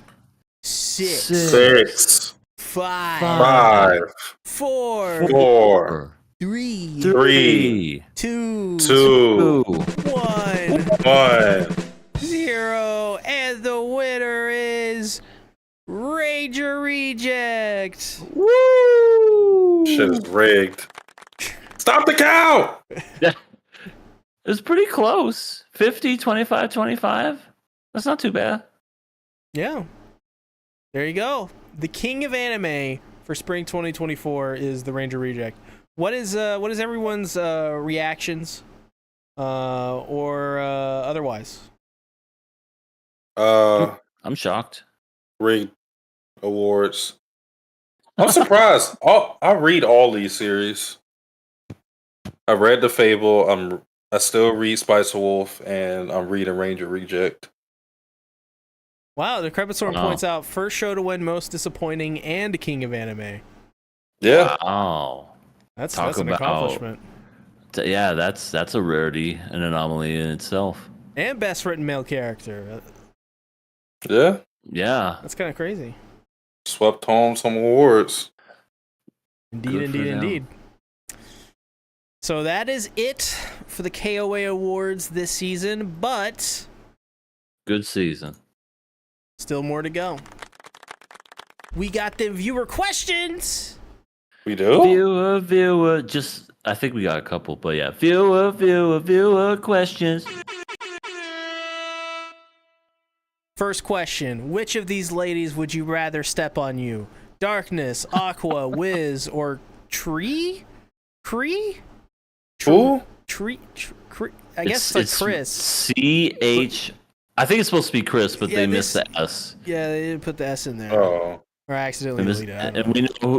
6, 6, 5, 5, 4, 4, 3, 3, 2, 2, 1, 1. 0, and the winner is Ranger Reject. Woo! Shit is rigged. Stop the count! It was pretty close. 50, 25, 25. That's not too bad. Yeah. There you go. The king of anime for spring 2024 is the Ranger Reject. What is everyone's reactions or otherwise? I'm shocked. Rigged Awards. I'm surprised. I read all these series. I read The Fable. I still read Spice Wolf, and I'm reading Ranger Reject. Wow, the Crepustorm points out first show to win most disappointing and king of anime. Yeah. Wow. That's an accomplishment. Yeah, that's a rarity, an anomaly in itself. And best written male character. Yeah. Yeah. That's kind of crazy. Swept home some awards. Indeed. So that is it for the KOA Awards this season, but Good season. still more to go. We got the viewer questions. We do? Viewer. Just, I think we got a couple, but yeah. Viewer questions. First question: which of these ladies would you rather step on you? Darkness, Aqua, Wiz, or Tree? Cree? Who? Tree? I guess it's like Chris. C-H. I think it's supposed to be Chris, but they missed the S. Yeah, they didn't put the S in there. Oh. Or accidentally deleted it. And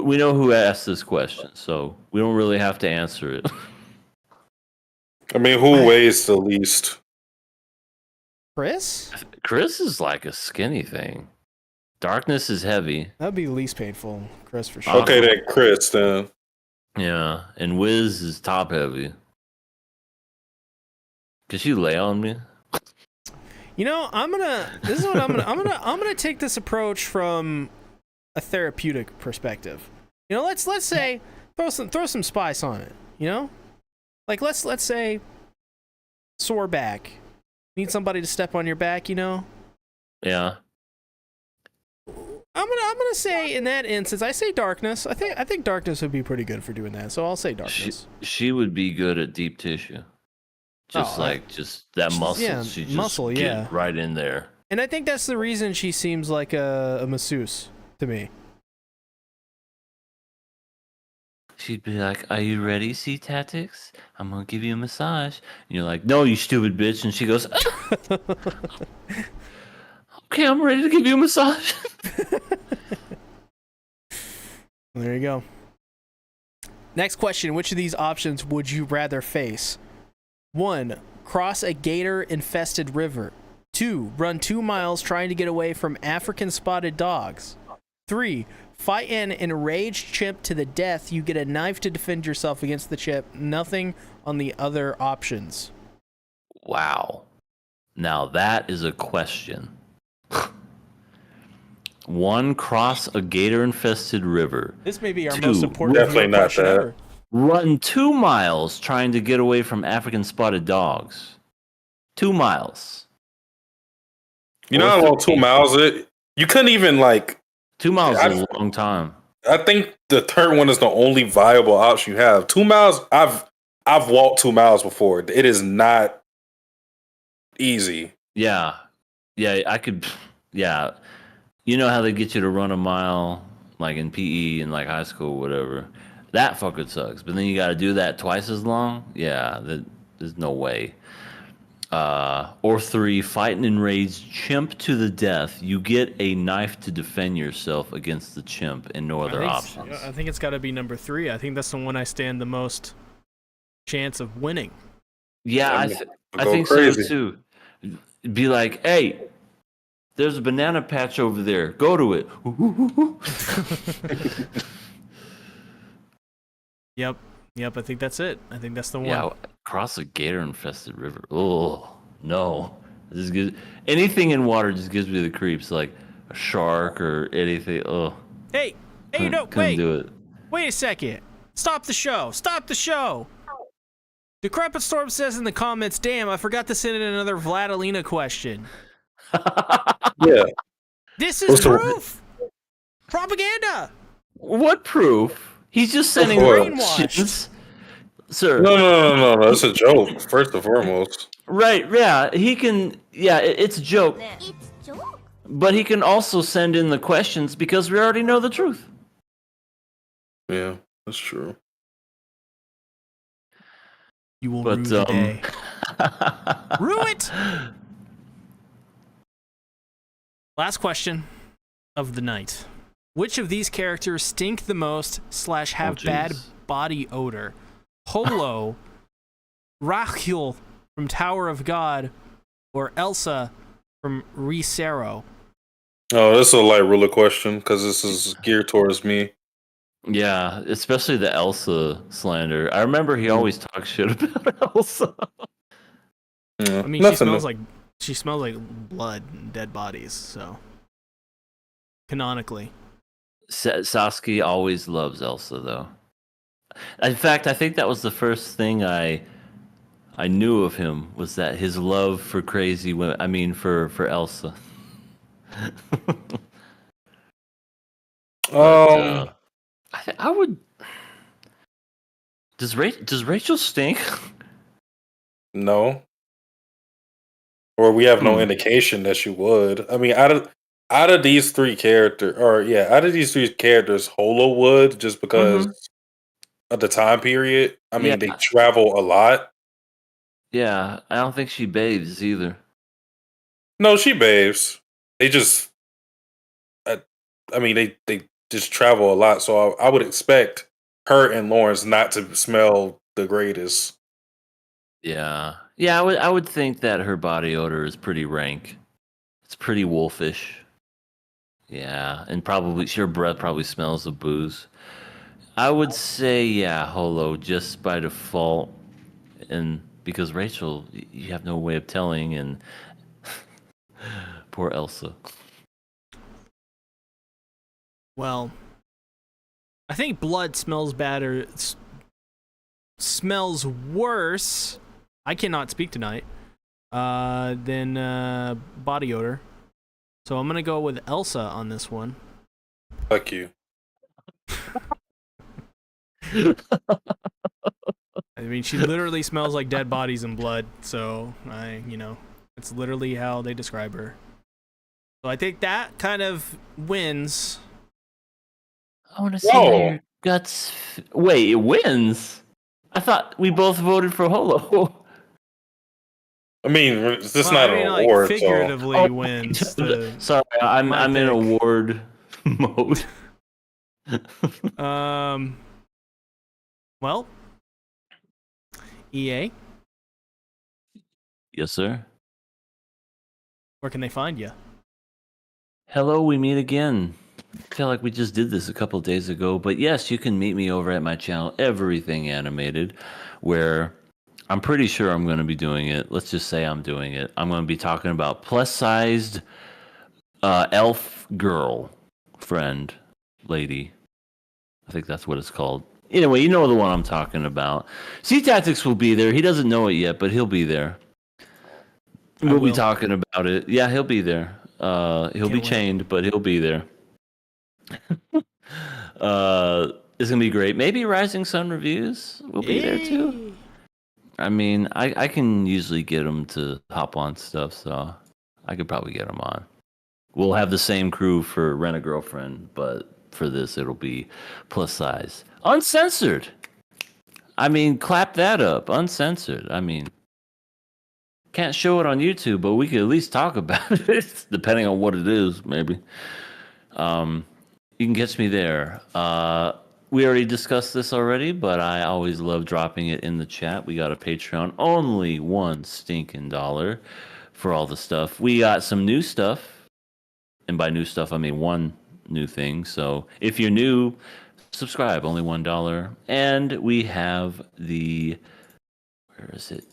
we know who asked this question, so we don't really have to answer it. I mean, who weighs the least? Chris? Chris is like a skinny thing. Darkness is heavy. That would be least painful. Chris for sure. Okay, then Chris, then. Yeah, and Wiz is top heavy. Could you lay on me? You know, I'm gonna take this approach from a therapeutic perspective. You know, let's say throw some spice on it. You know, like let's say sore back. Need somebody to step on your back. You know. Yeah. I'm gonna say in that instance, I say darkness. I think darkness would be pretty good for doing that. So I'll say darkness. She would be good at deep tissue. Just just that muscle. Yeah, She just muscle, yeah. get right in there. And I think that's the reason she seems like a masseuse to me. She'd be like, "Are you ready, C Tactics? I'm gonna give you a massage." And you're like, "No, you stupid bitch." And she goes, "Okay, I'm ready to give you a massage." There you go. Next question. Which of these options would you rather face? 1. Cross a gator-infested river. 2. Run 2 miles trying to get away from African spotted dogs. 3. Fight an enraged chimp to the death. You get a knife to defend yourself against the chimp. Nothing on the other options. Wow. Now that is a question. 1. Cross a gator-infested river. This may be our 2. most important Definitely not question that. ever. Run 2 miles trying to get away from African spotted dogs. 2 miles. You know how long 2 miles is? You couldn't even 2 miles is a long time. I think the third one is the only viable option you have. 2 miles, I've walked 2 miles before. It is not easy. Yeah. Yeah, I could. Yeah. You know how they get you to run a mile, like in PE in high school, whatever. That fucking sucks. But then you got to do that twice as long. Yeah, there's no way. Or 3, fight an enraged chimp to the death. You get a knife to defend yourself against the chimp, and no other options. I think it's got to be number 3. I think that's the one I stand the most chance of winning. Yeah, I think crazy. so too. Be like, hey, there's a banana patch over there. Go to it. Yep. I think that's it. I think that's the one. Yeah, cross a gator-infested river. Oh no, this is good. Anything in water just gives me the creeps, like a shark or anything. Oh. Hey, couldn't do it. Wait a second. Stop the show. Decrepit Storm says in the comments, "Damn, I forgot to send in another Vladilina question." Yeah. This is proof. Propaganda. What proof? He's just sending brainwashed. Sir. No. It's a joke, first and foremost. Right, yeah. He can, it's a joke. It's joke. But he can also send in the questions because we already know the truth. Yeah, that's true. You will rue the day. Rue it! Last question of the night. Which of these characters stink the most / have bad body odor? Holo, Rachiel from Tower of God, or Elsa from Resero? Oh, this is a light ruler question because this is geared towards me. Yeah, especially the Elsa slander. I remember he always talks shit about Elsa. Yeah, I mean, she smells like blood and dead bodies, so canonically. Sasuke always loves Elsa, though. In fact, I think that was the first thing I knew of him, was that his love for crazy women. I mean, for Elsa. I would. Does Rachel stink? No. Or we have no indication that she would. I mean, out of these three characters, Holo would, just because of the time period. I mean, they travel a lot. Yeah, I don't think she bathes either. No, she bathes. They just, they just travel a lot. So I would expect her and Lawrence not to smell the greatest. Yeah, I would think that her body odor is pretty rank. It's pretty wolfish. Yeah, and probably her breath probably smells of booze. I would say Holo, just by default, and because Rachel, you have no way of telling, and poor Elsa. Well, I think blood smells better. Smells worse. I cannot speak tonight. Than body odor. So I'm gonna go with Elsa on this one. Fuck you. I mean, she literally smells like dead bodies and blood. So it's literally how they describe her. So I think that kind of wins. I want to see how your guts. Wait, it wins. I thought we both voted for Holo. I mean, it's just not an like, award. figuratively wins. Sorry, I'm in award mode. Well, EA. Yes, sir. Where can they find you? Hello, we meet again. I feel like we just did this a couple of days ago, but yes, you can meet me over at my channel, Everything Animated, where I'm pretty sure I'm going to be doing it. Let's just say I'm doing it. I'm going to be talking about plus-sized elf girl, friend, lady. I think that's what it's called. Anyway, you know the one I'm talking about. C-Tactics will be there. He doesn't know it yet, but he'll be there. We'll be talking about it. Yeah, he'll be there. He'll be chained, but he'll be there. It's going to be great. Maybe Rising Sun Reviews will be there too. I mean, I can usually get him to hop on stuff, so I could probably get him on. We'll have the same crew for Rent a Girlfriend, but for this, it'll be plus size. Uncensored. I mean, clap that up. Uncensored. I mean, can't show it on YouTube, but we could at least talk about it, depending on what it is, maybe. You can catch me there. We already discussed this already, but I always love dropping it in the chat. We got a Patreon, only $1 stinking for all the stuff. We got some new stuff, and by new stuff, I mean one new thing. So if you're new, subscribe, only $1. And we have where is it?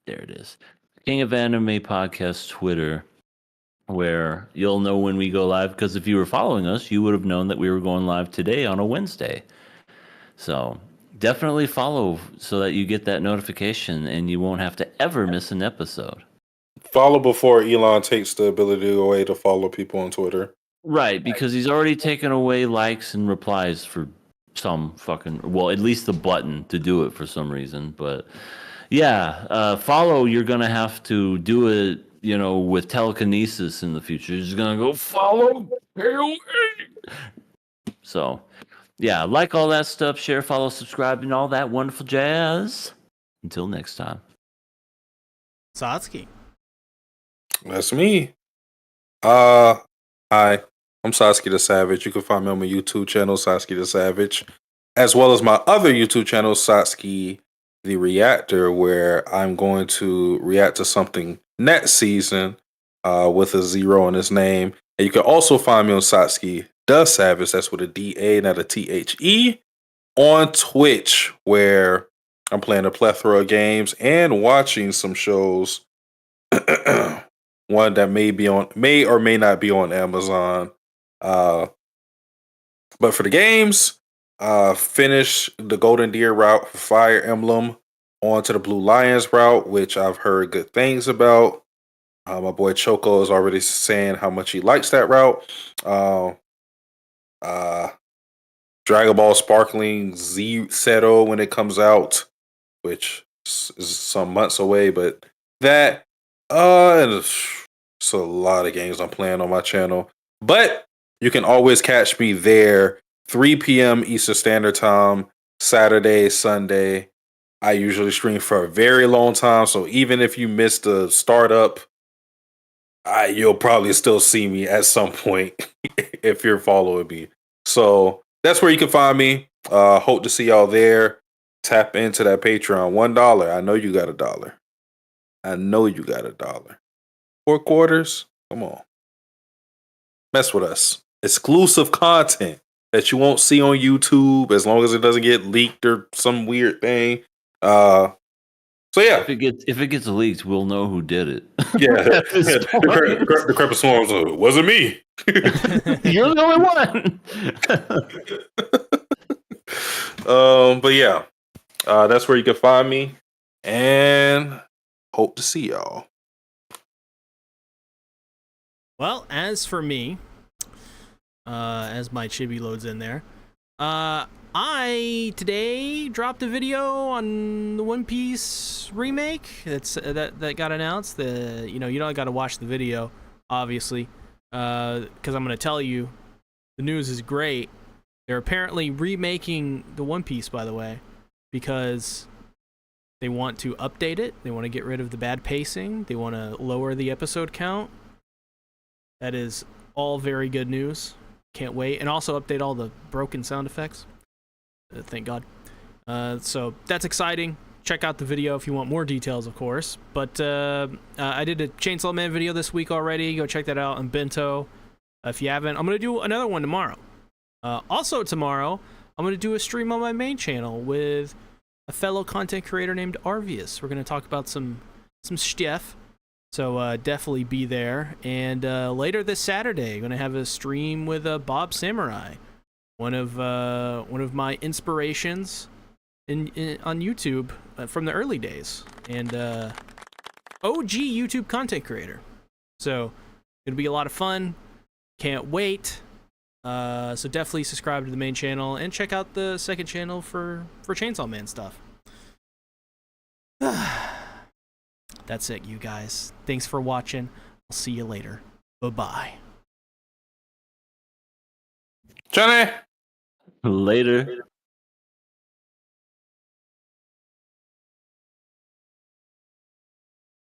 There it is. King of Anime Podcast Twitter, where you'll know when we go live, because if you were following us, you would have known that we were going live today on a Wednesday. So definitely follow so that you get that notification and you won't have to ever miss an episode. Follow before Elon takes the ability away to follow people on Twitter. Right, because he's already taken away likes and replies for some fucking, well, at least the button to do it for some reason. But yeah, follow, you're going to have to do it, with telekinesis in the future. You're just going to go follow. So yeah, like all that stuff, share, follow, subscribe, and all that wonderful jazz. Until next time. Satsuki. That's me. Hi, I'm Sasuke the Savage. You can find me on my YouTube channel, Sasuke the Savage, as well as my other YouTube channel, Sasuke the Reactor, where I'm going to react to something next season with a 0 in his name. And you can also find me on Sasuke the Savage, that's with a DA, not a THE, on Twitch, where I'm playing a plethora of games and watching some shows. One that may or may not be on Amazon. But for the games, finish the Golden Deer route for Fire Emblem, on to the Blue Lions route, which I've heard good things about. My boy Choco is already saying how much he likes that route. Dragon Ball Sparkling Z Zero when it comes out, which is some months away, but that and it's a lot of games I'm playing on my channel. But you can always catch me there 3 p.m. Eastern Standard Time, Saturday, Sunday. I usually stream for a very long time, so even if you missed the startup, you'll probably still see me at some point if you're following me. So that's where you can find me. Hope to see y'all there. Tap into that Patreon. $1. I know you got $1. I know you got $1. 4 quarters? Come on. Mess with us. Exclusive content that you won't see on YouTube as long as it doesn't get leaked or some weird thing. So yeah, if it gets leaked, we'll know who did it. Yeah, the Crepus Swarms wasn't me. You're the only one. But yeah, that's where you can find me, and hope to see y'all. Well, as for me, as my chibi loads in there. I today dropped a video on the One Piece remake that got announced. You don't got to watch the video, obviously, because I'm gonna tell you, the news is great. They're apparently remaking the One Piece, by the way, because they want to update it. They want to get rid of the bad pacing. They want to lower the episode count. That is all very good news. Can't wait. And also update all the broken sound effects. Thank God. So that's exciting. Check out the video if you want more details, of course. But I did a Chainsaw Man video this week already. Go check that out on Bento. If you haven't, I'm going to do another one tomorrow. Also tomorrow, I'm going to do a stream on my main channel with a fellow content creator named Arvius. We're going to talk about some stuff. So definitely be there. And later this Saturday, I'm going to have a stream with Bob Samurai, one of my inspirations on YouTube from the early days, and OG YouTube content creator. So it'll be a lot of fun. Can't wait. So definitely subscribe to the main channel and check out the second channel for Chainsaw Man stuff. That's it, you guys. Thanks for watching. I'll see you later. Bye-bye. Johnny. Later.